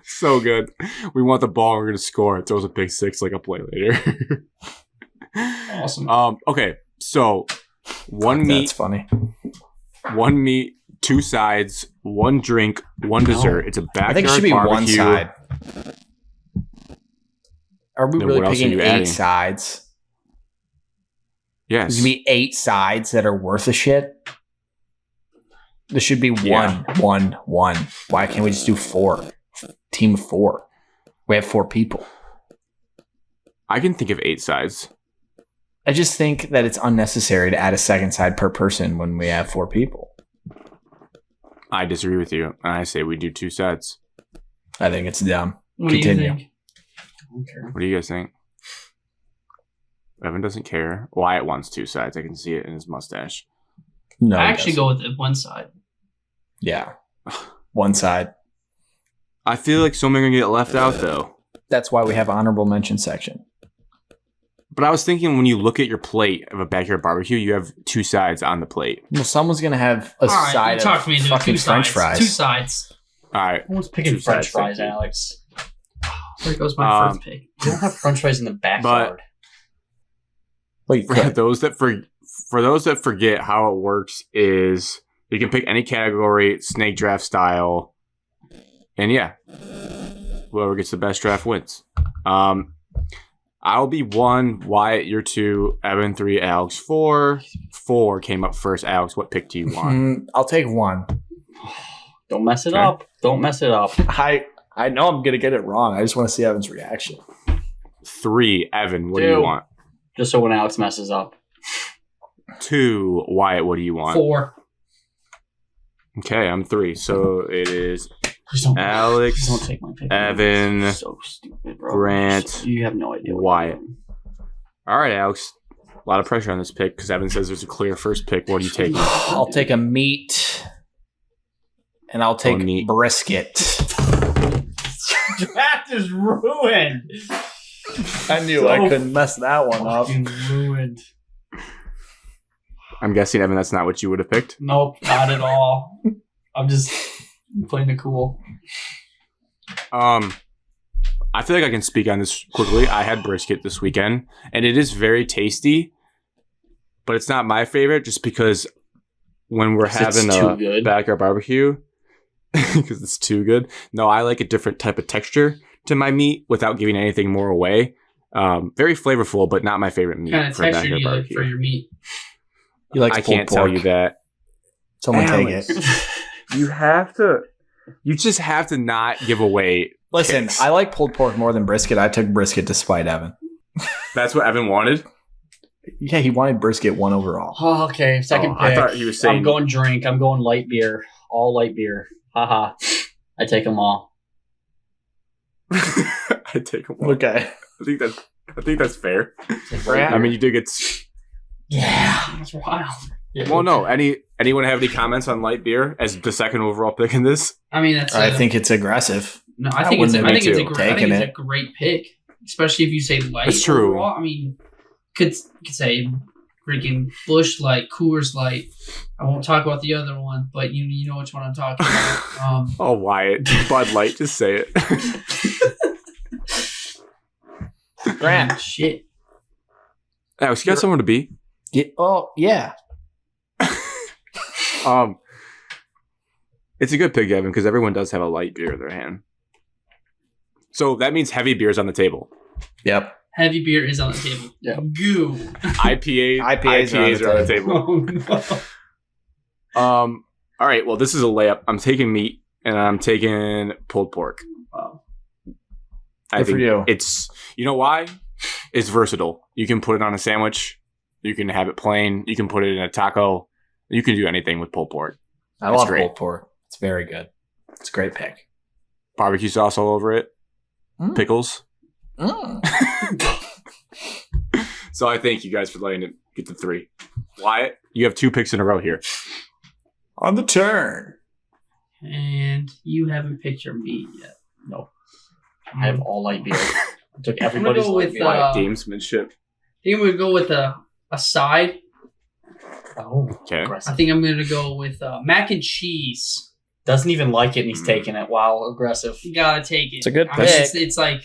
So good. We want the ball. We're gonna score. It throws a pick 6 like a play later. Awesome. Okay, so one That's funny. meat, 2 sides, 1 drink, 1 dessert. It's a backyard I think it should be barbecue. one side. Are we Then really what else are picking you 8 adding? sides? Yes. There's gonna be 8 sides that are worth a shit. There should be Yeah. one. Why can't we just do 4? Team of 4. We have 4 people. I can think of 8 sides. I just think that it's unnecessary to add a second side per person when we have 4 people. I disagree with you. And I say we do 2 sides. I think it's dumb. What do you Continue. think? I don't care. What do you guys think? Evan doesn't care. Wyatt wants 2 sides. I can see it in his mustache. No, I it actually doesn't. go with the one side. Yeah. One side. I feel like so many are going to get left out, though. That's why we have honorable mention section. But I was thinking when you look at your plate of a backyard barbecue, you have 2 sides on the plate. Well, someone's going to have a All right, side you talked of me into fucking 2 French sides. fries. 2 sides. All right. Who's picking 2 French sides, fries, thank you. Alex? There goes my first pick. You don't have French fries in the backyard. Wait, For those that forget how it works is you can pick any category, snake draft style, and yeah, whoever gets the best draft wins. I'll be 1, Wyatt, you're 2, Evan 3, Alex 4. 4 came up first. Alex, what pick do you want? I'll take 1. Don't mess it Okay. up. Don't mess it up. I know I'm going to get it wrong. I just want to see Evan's reaction. 3, Evan, what do 2. you want? Just so when Alex messes up. 2, Wyatt, what do you want? 4. Okay, I'm 3. So it is Please don't, Alex, please don't take my pick. Evan, You're so stupid, bro. Grant, You have no idea. what Wyatt. you're doing. All right, Alex. A lot of pressure on this pick because Evan says there's a clear first pick. What are you taking? I'll take a meat, and I'll take meat. brisket. Draft is ruined. I knew So I couldn't mess that one up. Fucking ruined. I'm guessing, Evan, that's not what you would have picked. Nope, not at all. I'm just playing it cool. I feel like I can speak on this quickly. I had brisket this weekend, and it is very tasty, but it's not my favorite just because when we're having too a good. backyard barbecue, because it's too good. No, I like a different type of texture to my meat without giving anything more away. Very flavorful, but not my favorite meat What kind of for a texture do backyard you like barbecue. for your meat? You like I can't tell you that. Someone take Alex. it. You have to. You just have to not give away. Listen, picks. I like pulled pork more than brisket. I took brisket to spite Evan. That's what Evan wanted. Yeah, he wanted brisket 1 overall. Oh, okay, second Oh, pick. I thought he was saying- I'm going drink. I'm going light beer. All light beer. Haha. I take them all. I take him. Okay. I think that's fair. Grant? I mean, you did get. Yeah. That's wild. Well, no. Anyone have any comments on light beer as the second overall pick in this? I mean, that's. I think it's aggressive. No, I I think it's. wouldn't I have think it's a too. great. I think Taking it's it. a great pick, especially if you say light. It's true. Overall. I mean, could say freaking Bush Light, Coors Light. I won't talk about the other one, but you know which one I'm talking about. Oh, Wyatt, Bud Light, just say it. Grant. Shit. Alex, you got somewhere to be? Yeah. It's a good pick, Evan, because everyone does have a light beer in their hand. So that means heavy beer's on the table. Yep. Heavy beer is on the table. Yeah. Goo. IPAs are on the table. Oh, no. All right. Well, this is a layup. I'm taking meat and I'm taking pulled pork. Wow. Good for you. It's, you know why? It's versatile. You can put it on a sandwich. You can have it plain. You can put it in a taco. You can do anything with pulled pork. I It's love great. pulled pork. It's very good. It's a great pick. Barbecue sauce all over it. Mm. Pickles. Mm. So I thank you guys for letting it get to 3. Wyatt, you have 2 picks in a row here. On the turn. And you haven't picked your meat yet. No. I have all light beer. I took I'm gonna everybody's go light with beer. Gamesmanship. I think I'm gonna go with a side. Oh, Okay. I aggressive. think I'm gonna go with mac and cheese. Doesn't even like it and he's taking it. Wow, aggressive. You gotta take it. It's a good I mean, pick. it's like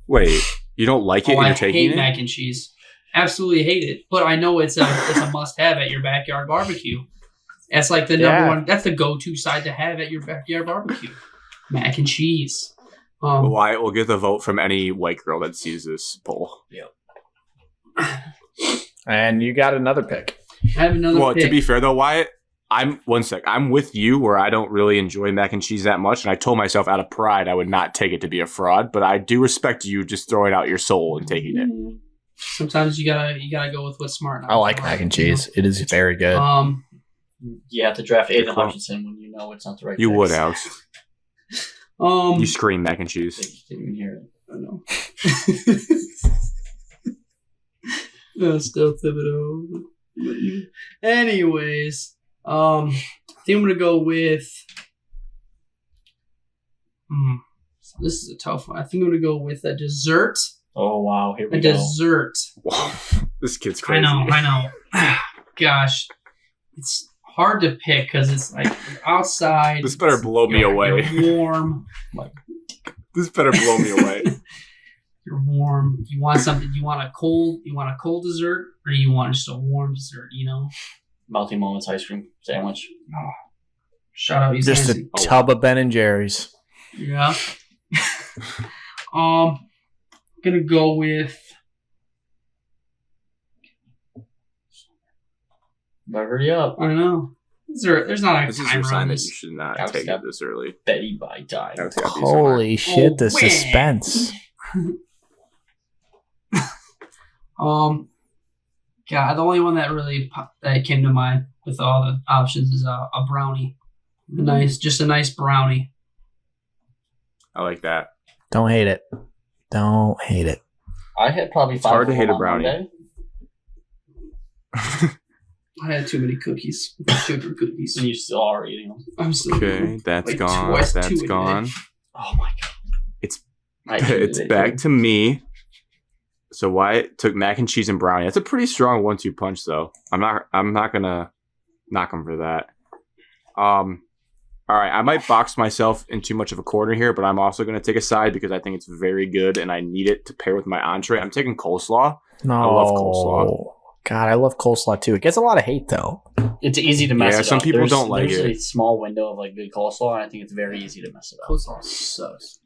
Wait, you don't like it and I you're taking hate it? mac and cheese. Absolutely hate it. But I know it's a must have at your backyard barbecue. That's like the number one. That's the go-to side to have at your backyard barbecue. Mac and cheese. Wyatt will get the vote from any white girl that sees this poll. And you got another pick. I have another Well, pick. to be fair though, Wyatt, I'm with you where I don't really enjoy mac and cheese that much, and I told myself out of pride I would not take it to be a fraud, but I do respect you just throwing out your soul and taking it. Sometimes you gotta go with what's smart. I like mac and cheese. It is very good. You have to draft Aiden Cool. Hutchinson when you know it's not the right You picks. would, Alex. You scream mac and cheese. You didn't even hear it. I know. Still Thibodeau. Anyways, I think I'm gonna go with. This is a tough one. I think I'm gonna go with a dessert. Oh, wow. Here we A go. dessert. Wow, this kid's crazy. I know. Gosh, it's hard to pick because it's like you're outside. This better blow me away. You're warm. This better blow me away. You're warm. You want something? You want a cold dessert, or you want just a warm dessert? You know. Melting Moments ice cream sandwich. Oh, shout out, East Just Lansing. a tub of Ben and Jerry's. Yeah. Gonna go with. Better hurry up. I don't know. There's not a This is timer your sign on that this. you should not Alex take got- it this early. Betty by time. Alex got these somewhere. Holy shit, the wait. suspense. God, the only one that really that came to mind with all the options is a brownie. Just a nice brownie. I like that. Don't hate it. Don't hate it. I had probably 5 hard to of hate them a on brownie. Monday. I had too many cookies, sugar cookies. And you still are eating them. I'm still Okay, that's Like gone. twice, two That's a gone. day. Oh my god. It's I hated it's it, back dude. to me. So Wyatt took mac and cheese and brownie. That's a pretty strong 1-2 punch, though. I'm not gonna knock him for that. All right, I might box myself in too much of a corner here, but I'm also gonna take a side because I think it's very good and I need it to pair with my entree. I'm taking coleslaw. No. I love coleslaw. God, I love coleslaw too. It gets a lot of hate though. It's easy to mess Yeah, it some up. people don't like there's it. a small window of like good coleslaw, and I think it's very easy to mess it up. Coleslaw sucks.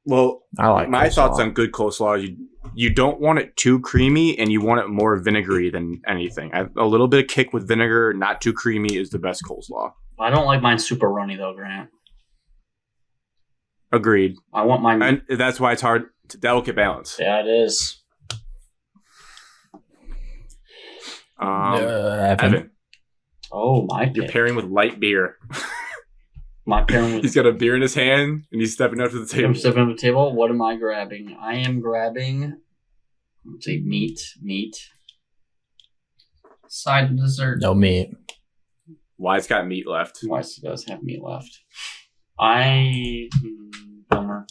Well, I like my coleslaw. thoughts on good coleslaw is you don't want it too creamy and you want it more vinegary than anything. A little bit of kick with vinegar, not too creamy, is the best coleslaw. I don't like mine super runny though, Grant. Agreed. I want mine. And that's why it's hard to delicate balance. Yeah, it is. Evan, Oh, my you're pick. pairing with light beer. My pairing with He's got a beer in his hand and he's stepping up to the table. I'm stepping on the table. What am I grabbing? I am grabbing. Let's say meat. Side and dessert. No meat. Why it's got meat left. Wise does have meat left. Bummer.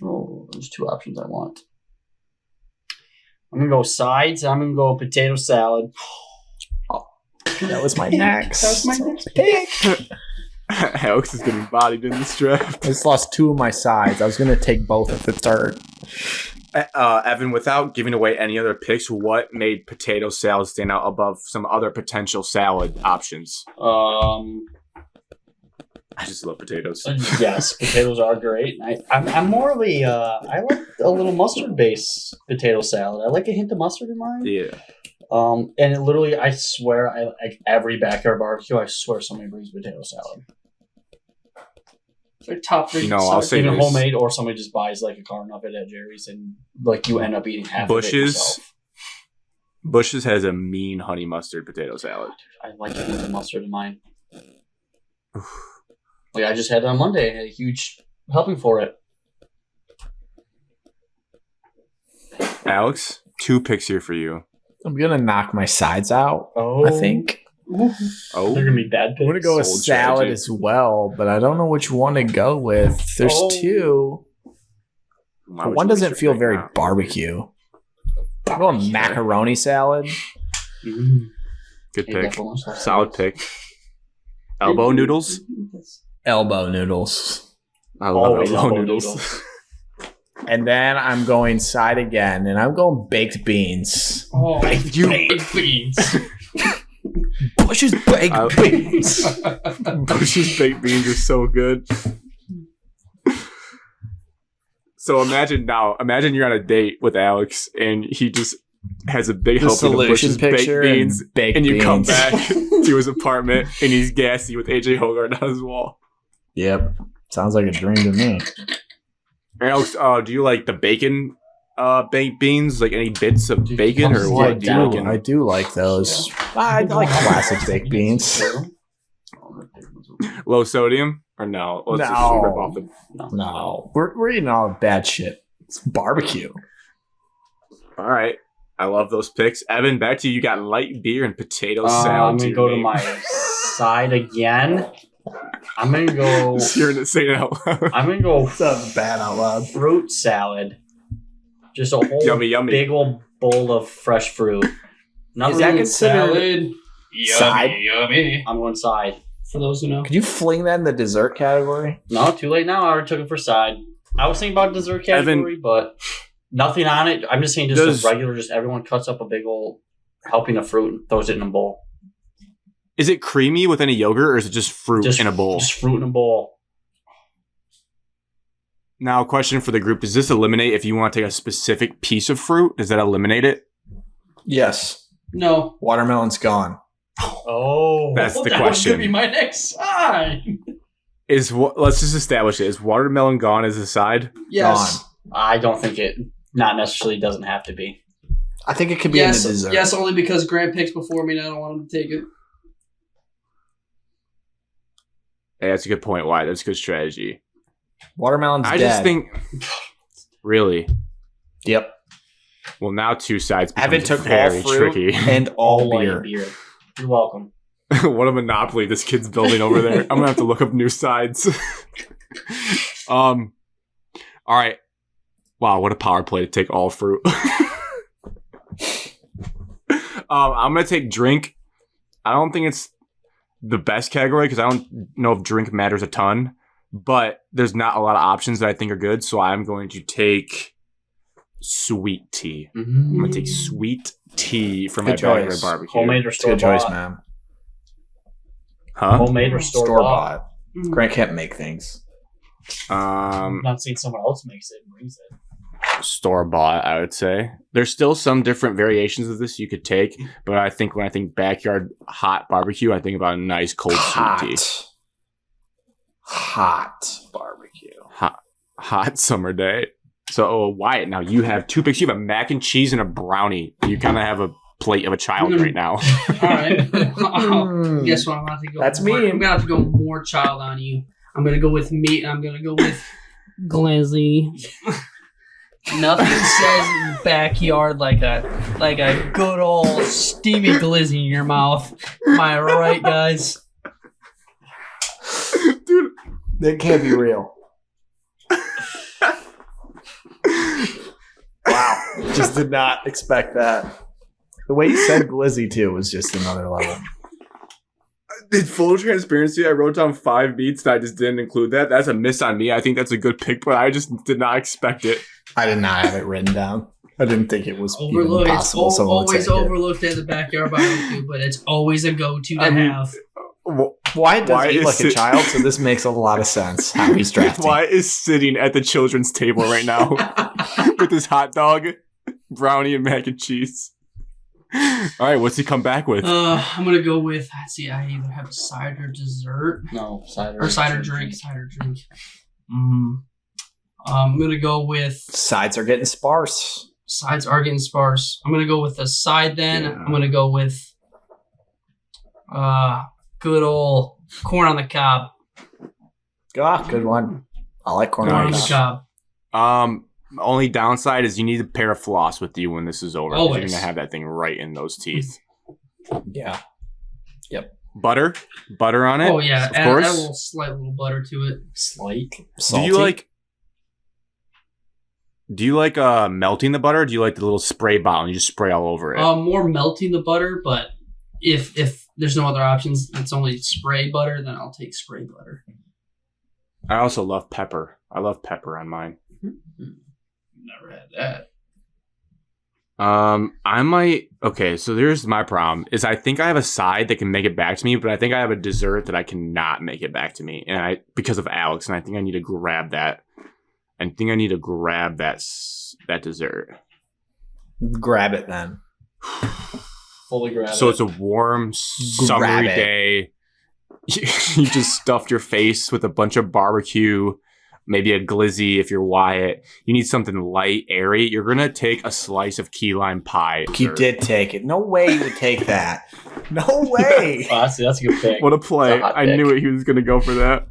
Oh, there's 2 options I want. I'm gonna go sides. I'm gonna go potato salad. That was my next. That was my next pick. Alex is getting bodied in this draft. I just lost 2 of my sides. I was going to take both at the third. Evan, without giving away any other picks, what made potato salad stand out above some other potential salad options? I just love potatoes. Yes, potatoes are great. I'm more of a I like a little mustard based potato salad. I like a hint of mustard in mine. Yeah. And it literally, I swear, I like every backyard barbecue. I swear, somebody brings potato salad. It's like top 3. You know, I'll say Either this. homemade or somebody just buys like a carton of it at Jerry's, and like you end up eating half of it Bush's yourself. Bush's has a mean honey mustard potato salad. I like a hint of mustard in mine. Like I just had it on Monday. I had a huge helping for it. Alex, 2 picks here for you. I'm going to knock my sides out, I think. Oh, They're going to be bad picks. I'm going to go with Soul salad strategy. as well, but I don't know which one to go with. There's two. Why But would one you waste doesn't your feel pick very now? barbecue. I'm going macaroni salad. Mm. Good Hey, pick. definitely looks like Solid this. pick. Elbow noodles. Elbow noodles. I love Always elbow elbow noodles. noodles. And then I'm going side again, and I'm going baked beans. Oh, Baked beans. Bush's baked I- beans. Bush's baked beans are so good. So imagine you're on a date with Alex and he just has a big The helping of solution Bush's baked picture beans, and baked and you beans. come back to his apartment and he's gassy with AJ Hogarth on his wall. Yep. Sounds like a dream to me. Alex, do you like the bacon baked beans? Like any bits of Dude, bacon, or comes what right do you down. like? I do like those. I like classic baked beans. Low sodium or no? Let's just No. rip off the. No, we're eating all the bad shit. It's barbecue. All right, I love those picks. Evan, back to you. You got light beer and potato I'm salad. going to go to my side again. I'm going to go. You're gonna say it out loud. I'm going to go Sounds bad out loud. fruit salad. Just a whole Yummy, yummy. big old bowl of fresh fruit. Nothing. Is that considered Salad. side? Yummy. I'm going side. For those who know. Could you fling that in the dessert category? No, too late now. I already took it for side. I was thinking about dessert category, but nothing on it. I'm just saying just a regular, just everyone cuts up a big old helping of fruit and throws it in a bowl. Is it creamy with any yogurt, or is it just fruit in a bowl? Just fruit in a bowl. Now, question for the group: does this eliminate if you want to take a specific piece of fruit? Does that eliminate it? Yes. No. Watermelon's gone. Oh. That's the That was question. going to be my next side. Let's just establish it. Is watermelon gone as a side? Yes. I don't think it, not necessarily doesn't have to be. I think it could be Yes, in the dessert. yes, only because Grant picks before me and I don't want him to take it. Hey, that's a good point. Why? That's good strategy. Watermelon's I dead. just think, really. Yep. Well, now two sides Evan becomes took very all fruit tricky. and all light beer. You're welcome. What a monopoly this kid's building over there. I'm gonna have to look up new sides. All right. Wow, what a power play to take all fruit. I'm gonna take drink. I don't think it's the best category because I don't know if drink matters a ton, but there's not a lot of options that I think are good. So I'm going to take sweet tea. I'm gonna take sweet tea for my Good choice. backyard barbecue. Homemade or It's a store good choice, bought? man. Huh? Homemade or store bought? Store-bought. Grant can't make things. I'm not seeing someone else makes it and brings it. Store bought, I would say. There's still some different variations of this you could take, but I think when I think backyard hot barbecue, I think about a nice cold sweet tea. Hot barbecue. Hot summer day. So Wyatt, now you have two picks. You have a mac and cheese and a brownie. You kind of have a plate of a child right now. All right. Guess what? I'm about to go. That's more, me. I'm gonna have to go more child on you. I'm gonna go with meat. And I'm gonna go with glizzy. Nothing says backyard like a good old steamy glizzy in your mouth. Am I right, guys? Dude, That can't be real. Wow. Just did not expect that. The way you said glizzy, too, was just another level. in full transparency, I wrote down 5 beats that I just didn't include that. That's a miss on me. I think that's a good pick, but I just did not expect it. I did not have it written down. I didn't think it was even Overlooked. It's possible someone would always take it. overlooked at the backyard barbecue, but it's always a go-to to I mean, have. Wyatt does eat is like a it- child, so this makes a lot of sense how he's drafting. Wyatt is sitting at the children's table right now with his hot dog, brownie, and mac and cheese. All right, what's he come back with? I'm gonna go with. Let's see. I either have a cider dessert No, cider. or cider drink. Cider drink. I'm gonna go with. Sides are getting sparse. Sides are getting sparse. I'm gonna go with the side. Then Yeah. I'm gonna go with. Good old corn on the cob. Ah, good one. I like corn on Corn on the the cob. cob. Only downside is you need a pair of floss with you when this is over. Always. You're going to have that thing right in those teeth. Yeah. Butter on it. Oh yeah, of add course. a little slight little butter to it. Slight. Salty. Do you like melting the butter? Or do you like the little spray bottle and you just spray all over it? More melting the butter, but if there's no other options, it's only spray butter, then I'll take spray butter. I also love pepper. I love pepper on mine. Never had that. I might. Okay, so here's my problem: is I think I have a side that can make it back to me, but I think I have a dessert that I cannot make it back to me, and because of Alex, and I think I need to grab that. I think I need to grab that dessert. Grab it then. Fully grab it. So it's a warm, summery day. You just stuffed your face with a bunch of barbecue, maybe a glizzy if you're Wyatt. You need something light, airy. You're going to take a slice of key lime pie. You did take it. No way you would take that. No way. That's a good pick. What a play. It's a hot I pick. knew it. He was going to go for that.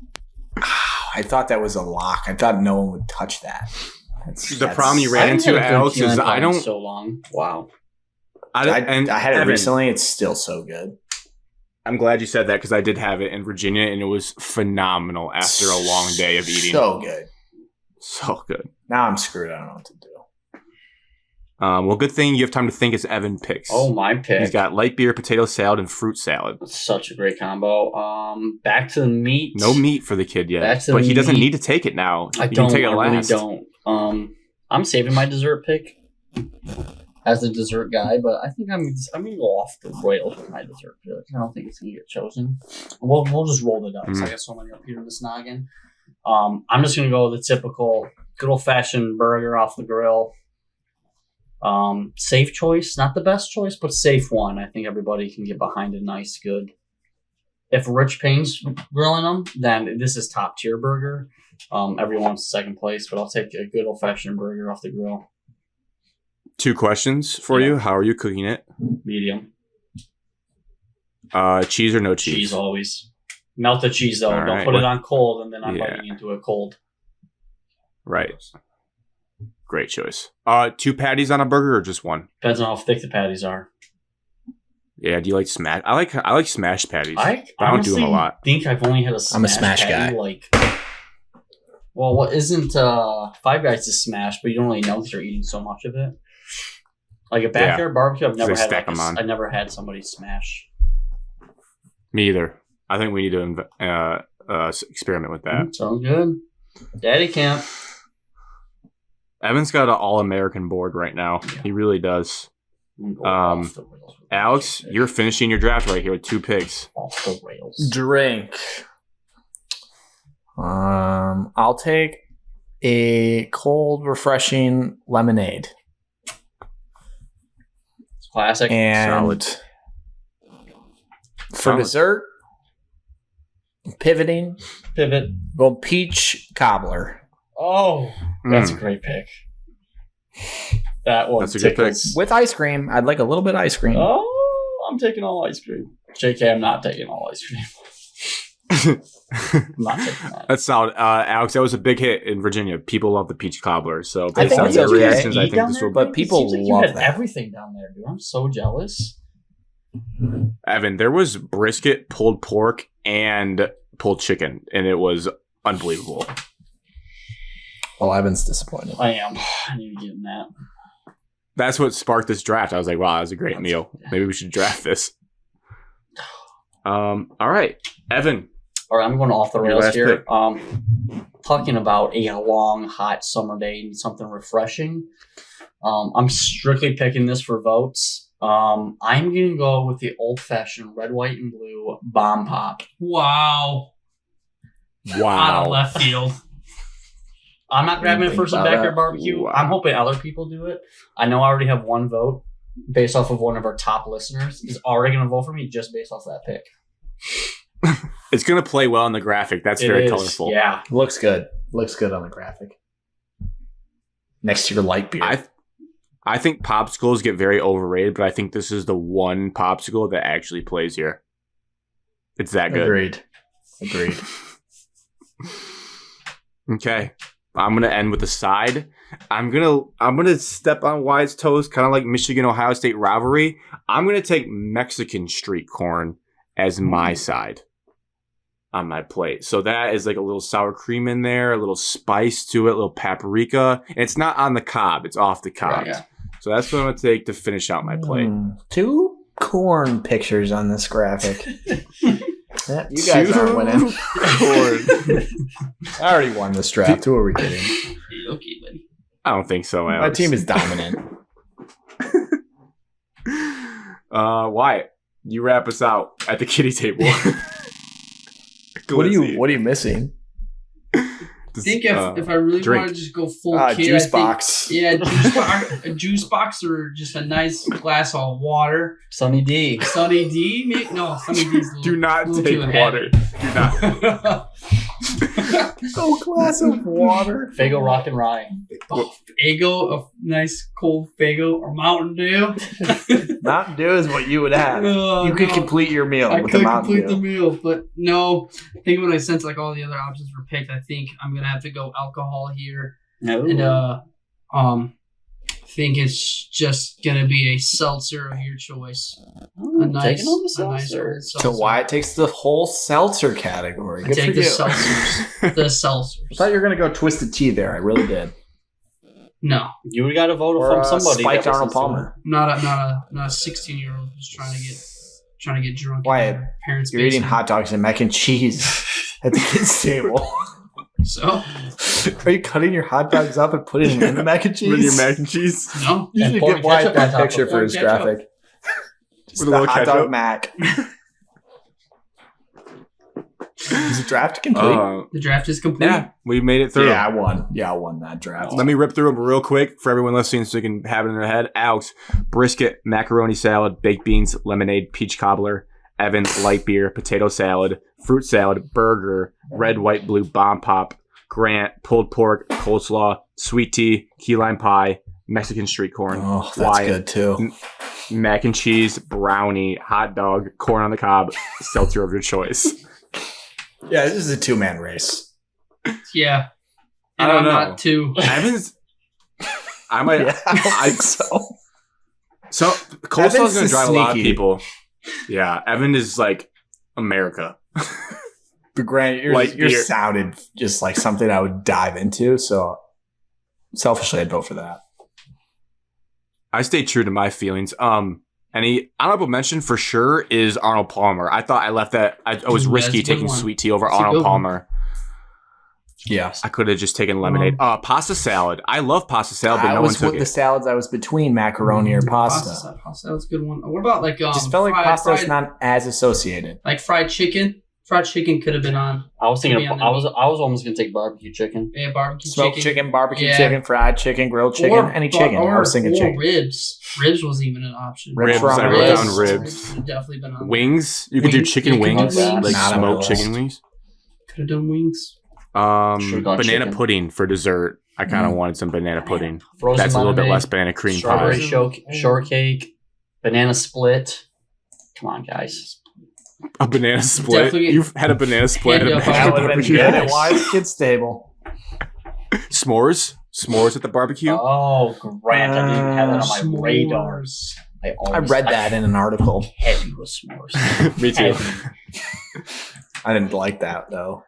I thought that was a lock. I thought no one would touch that. The problem you ran into, Alex, is I don't. So long. Wow. I had it Evan, recently. It's still so good. I'm glad you said that because I did have it in Virginia and it was phenomenal after a long day of eating. So good. So good. Now I'm screwed. I don't know what to do. Well, good thing you have time to think as Evan picks. Oh, my pick. He's got light beer, potato salad, and fruit salad. Such a great combo. Back to the meat. No meat for the kid yet, Back to but the he doesn't meat. need to take it now. I You can take it really last. don't. I'm saving my dessert pick as the dessert guy, but I think I'm gonna go off the rails with my dessert pick. I don't think it's gonna get chosen. We'll just roll the dice. I got so many up here in this noggin. I'm just gonna go with the typical good old fashioned burger off the grill. Safe choice, not the best choice, but safe one. I think everybody can get behind a nice, good. If Rich Payne's grilling them, then this is top tier burger. Everyone's second place, but I'll take a good old fashioned burger off the grill. 2 questions for you. How are you cooking it? Medium. Cheese or no cheese? Cheese always. Melt the cheese though. All Don't right. put it on cold and then I'm Yeah. biting into it cold. Right. Great choice. 2 patties on a burger or just 1? Depends on how thick the patties are. Yeah. Do you like smash? I like smashed patties. I but I don't do them a lot. think I've only had a I'm a smash smash patty, guy. like. Well, what isn't Five Guys is smash, but you don't really know because you're eating so much of it. Like a backyard barbecue, I've never They had. stack them on. I never had somebody smash. Me either. I think we need to experiment with that. Sounds good. Daddy camp. Evan's got an all-American board right now. Yeah. He really does. I'm going off the rails with Alex, this you're finishing your draft right here with 2 picks. off the rails. Drink. I'll take a cold, refreshing lemonade. It's classic. And Solid. for Solid. dessert, pivoting, Pivot. go peach cobbler Oh, that's a great pick. That one That's a good pick. tickles. with ice cream. I'd like a little bit of ice cream. Oh, I'm taking all ice cream. JK, I'm not taking all ice cream. I'm not taking that. That's solid. Alex, that was a big hit in Virginia. People love the peach cobbler. So I based think on it's their okay. reactions, I Eat think down this there, will. But dude? people It seems like love you had that. everything down there, dude. I'm so jealous. Evan, there was brisket, pulled pork, and pulled chicken, and it was unbelievable. Well, Evan's disappointed. I am. I need to get in that. That's what sparked this draft. I was like, wow, that was a great meal. Maybe we should draft this. All right, Evan. All right, I'm going off the Your rails last here. pick. Talking about a long, hot summer day and something refreshing. I'm strictly picking this for votes. I'm going to go with the old-fashioned red, white, and blue bomb pop. Wow. Out of Wow. left field. I'm not grabbing it Think for some about backyard that. barbecue. Wow. I'm hoping other people do it. I know I already have one vote based off of one of our top listeners. He's already going to vote for me just based off that pick. It's going to play well in the graphic. That's very It is, colorful. Yeah. Looks good. Looks good on the graphic. Next to your light beer. I think popsicles get very overrated, but I think this is the one popsicle that actually plays here. It's that good. Agreed. Okay. I'm gonna end with a side. I'm gonna step on Wyatt's toes, kind of like Michigan-Ohio State rivalry. I'm gonna take Mexican street corn as my side on my plate. So that is like a little sour cream in there, a little spice to it, a little paprika. And it's not on the cob; it's off the cob. Right, yeah. So that's what I'm gonna take to finish out my plate. 2 corn pictures on this graphic. Yeah, you guys aren't winning. Corn. I already won this draft. Who are we kidding? Okay, buddy. I don't think so, My Alex. team is dominant. Wyatt, you wrap us out at the kitty table. What are you missing? I think if I really drink. want to just go full kid, Juice I think, box. Yeah, a juice box or just a nice glass of water. Sunny D. Sunny D? No, Sunny D's a little, Do not little take too water. Do not. A glass of water. Fago Rock and Rye. Fago, a nice cold Fago or Mountain Dew. Mountain Dew is what you would have. You could complete your meal I with could the Mountain complete Dew. the meal, but no. I think when I sense like all the other options were picked, I think I'm gonna have to go alcohol here, No. and I think it's just gonna be a seltzer of your choice. A nice, Taking on the a nice seltzer. cold So seltzer. Wyatt takes the whole seltzer category. I Good for take the you. seltzers. The I seltzers. thought you were going to go Twisted Tea there. I really did. No, You would got to vote Or from somebody. Spiked that Arnold listens to Palmer. not a 16-year-old who's trying to get drunk. Wyatt, in their parents' You're eating basement. hot dogs and mac and cheese at the kids' table. So Are you cutting your hot dogs up and putting them in the mac and cheese? With your mac and cheese. no, You And should pouring get Wyatt ketchup on that top picture of for his ketchup. graphic. Just With a the little hot ketchup. dog mac. Is the draft complete? the draft is complete. Yeah, we made it through. Yeah, I won. Yeah, I won that draft. Let me rip through them real quick for everyone listening so they can have it in their head. Alex, brisket, macaroni salad, baked beans, lemonade, peach cobbler. Evan, light beer, potato salad, fruit salad, burger, red, white, blue, bomb pop. Grant, pulled pork, coleslaw, sweet tea, key lime pie, Mexican street corn. Oh, that's Wyatt, good too. Mac and cheese, brownie, hot dog, corn on the cob, seltzer of your choice. Yeah, this is a 2-man race. Yeah. I And don't I'm know. not too. Evan's. I might. Yeah, I don't think so. So coleslaw Evan's is going to drive a lot of sneaky. people. Yeah, Evan is like America. But Grant, Light yours beer. sounded just like something I would dive into. So selfishly, I'd vote for that. I stay true to my feelings. Any honorable mention for sure is Arnold Palmer. I thought I left that. I was Ooh, risky that's a good taking one. sweet tea over That's a Arnold good one. Palmer. Yes. I could have just taken lemonade. Pasta salad. I love pasta salad, but I no one was took with the it. salads. I was between macaroni or pasta. Pasta, that's a good one. What about like Just felt like fried, pasta was fried- not as associated. like fried chicken? Fried chicken could have been on. I was thinking. Maybe on I was the- almost gonna take barbecue chicken. Yeah, barbecue Smoked chicken. chicken, barbecue Yeah. chicken, fried chicken, grilled chicken, any chicken. I was thinking or chicken. ribs. Ribs was even an option. Ribs, I wrote Ribs. down ribs. Could have definitely been on. Wings. You could do Wings. chicken You could do wings, wings. like Not on my smoked list. chicken wings. Could have done wings. Should've gone Banana chicken. pudding for dessert. I kind of wanted some banana pudding. Frozen That's a little bit lemonade, less banana cream Strawberry pie. shortcake, banana split. Come on, guys. A banana split. Definitely- You've had a banana split. Yeah, at a yeah, That would have been barbecue. good at Wyatt's kids' table. S'mores at the barbecue. Oh, Grant! I didn't even have that on my radar. S'mores. I read that in an article. Heavy with s'mores. Me too. I didn't like that though.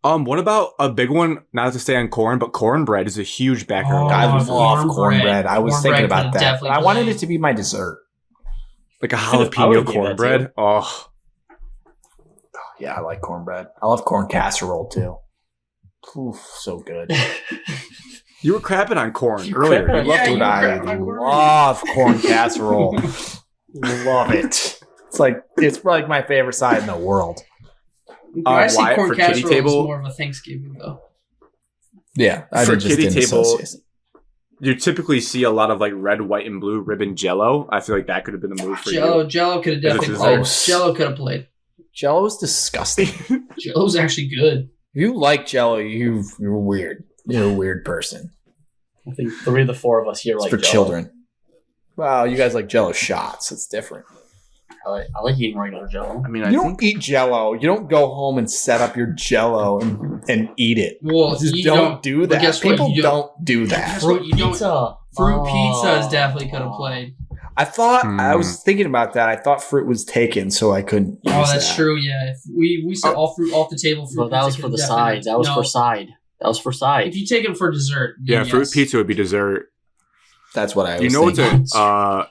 What about a big one? Not to stay on corn, but cornbread is a huge background. Oh, I item. love cornbread. cornbread. I was thinking Cornbread about could've that, definitely but I wanted played. it to be my dessert. Like a I would jalapeno give that cornbread. Oh, Yeah, I like cornbread. I love corn casserole too. Oof, so good. you were crapping on corn You earlier. crapping on- You loved Yeah, to you Dude, I crap on corn. love corn casserole. Love it. It's like my favorite side in the world. When I see Wyatt, corn for kitty casserole, it's table- more of a Thanksgiving though. Yeah, I For just kitty didn't table, associate. You typically see a lot of like red, white, and blue ribbon Jello. I feel like that could have been the move for you. Jello could have definitely This is played. gross. Jello could have played. Jello is disgusting. If Jello's actually good. you like Jello, you're weird. You're a weird person. I think 3 of the 4 of us here It's like for Jello. children. Well, you guys like Jello shots. It's different. I like eating regular Jello. I mean, You don't eat Jello. You don't go home and set up your Jello and eat it. Well, Just you don't do but that. guess what? People You don't do that. Guess what? You don't- pizza. Fruit pizzas definitely could have played. I thought I was thinking about that. I thought fruit was taken, so I couldn't. Oh, use that's that. true. Yeah, if we said all fruit off the table. Fruit But that was pizza for the could sides. That was definitely- for side. That was for side. If you take it for dessert, Yeah, then fruit yes. pizza would be dessert. That's what I was You know thinking. what's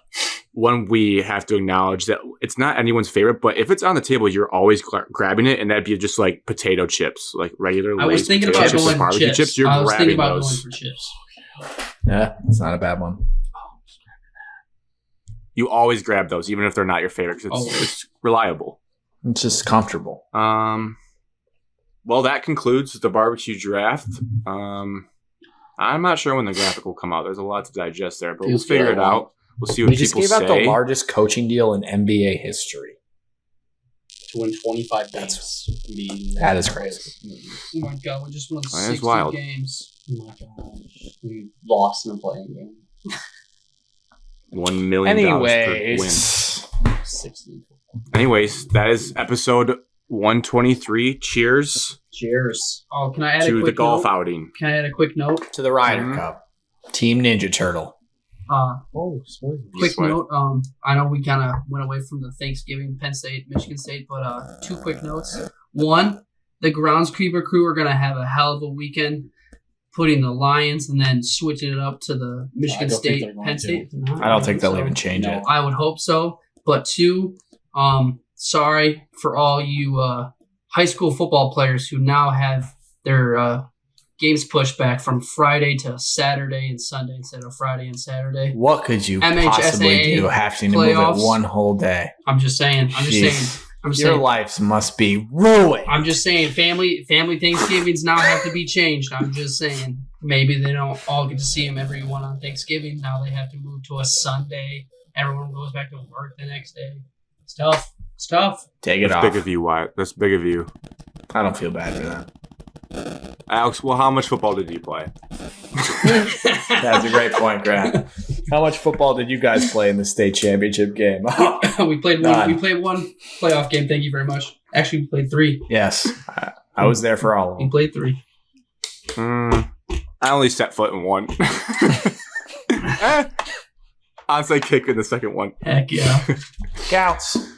one we have to acknowledge that it's not anyone's favorite, but if it's on the table, you're always grabbing it, and that'd be just like potato chips, like regular. I was Lay's thinking potato about chips or going for barbecue chips. You're I was thinking grabbing about those. going for chips. Yeah, it's not a bad one. You always grab those, even if they're not your favorite, because Always. it's reliable. It's just comfortable. Well, that concludes the barbecue draft. I'm not sure when the graphic will come out. There's a lot to digest there, but we'll Feels figure good. it out. We'll see what We just people gave out say. the largest coaching deal in NBA history. To win 25 games. That is crazy. Oh my god, we just won That is 60 wild. games. Oh my gosh. We lost in a playing game. $1 million per win. Anyways, 60. Anyways, that is episode 123. Cheers Cheers. Oh, can I add a to the quick golf note? outing. Can I add a quick note? to the Ryder Mhm. Cup. Team Ninja Turtle. Oh, sweet. Quick what? note. I know we kind of went away from the Thanksgiving, Penn State, Michigan State, but two quick notes. One, the groundskeeper crew are going to have a hell of a weekend, putting the Lions and then switching it up to the Michigan don't think they're State, going Penn to. State. I don't think they'll so. even change No. it. I would hope so. But two, sorry for all you high school football players who now have their games pushed back from Friday to Saturday and Sunday instead of Friday and Saturday. What could you MHSAA possibly do having to move playoffs. it one whole day? I'm just saying. Jeez. I'm just Your saying. lives must be ruined. I'm just saying. Family Thanksgivings now have to be changed. I'm just saying. Maybe they don't all get to see them everyone on Thanksgiving. Now they have to move to a Sunday. Everyone goes back to work the next day. It's tough. It's tough. Take it That's off. big of you, Wyatt. That's big of you. I don't feel bad for that. Alex, well, how much football did you play? That's a great point, Grant. How much football did you guys play in the state championship game? we played one. None. We played one playoff game. Thank you very much. Actually, we played three. Yes, I was there for all of We them. played three. I only set foot in one. Onside kick in the second one. Heck yeah. Counts.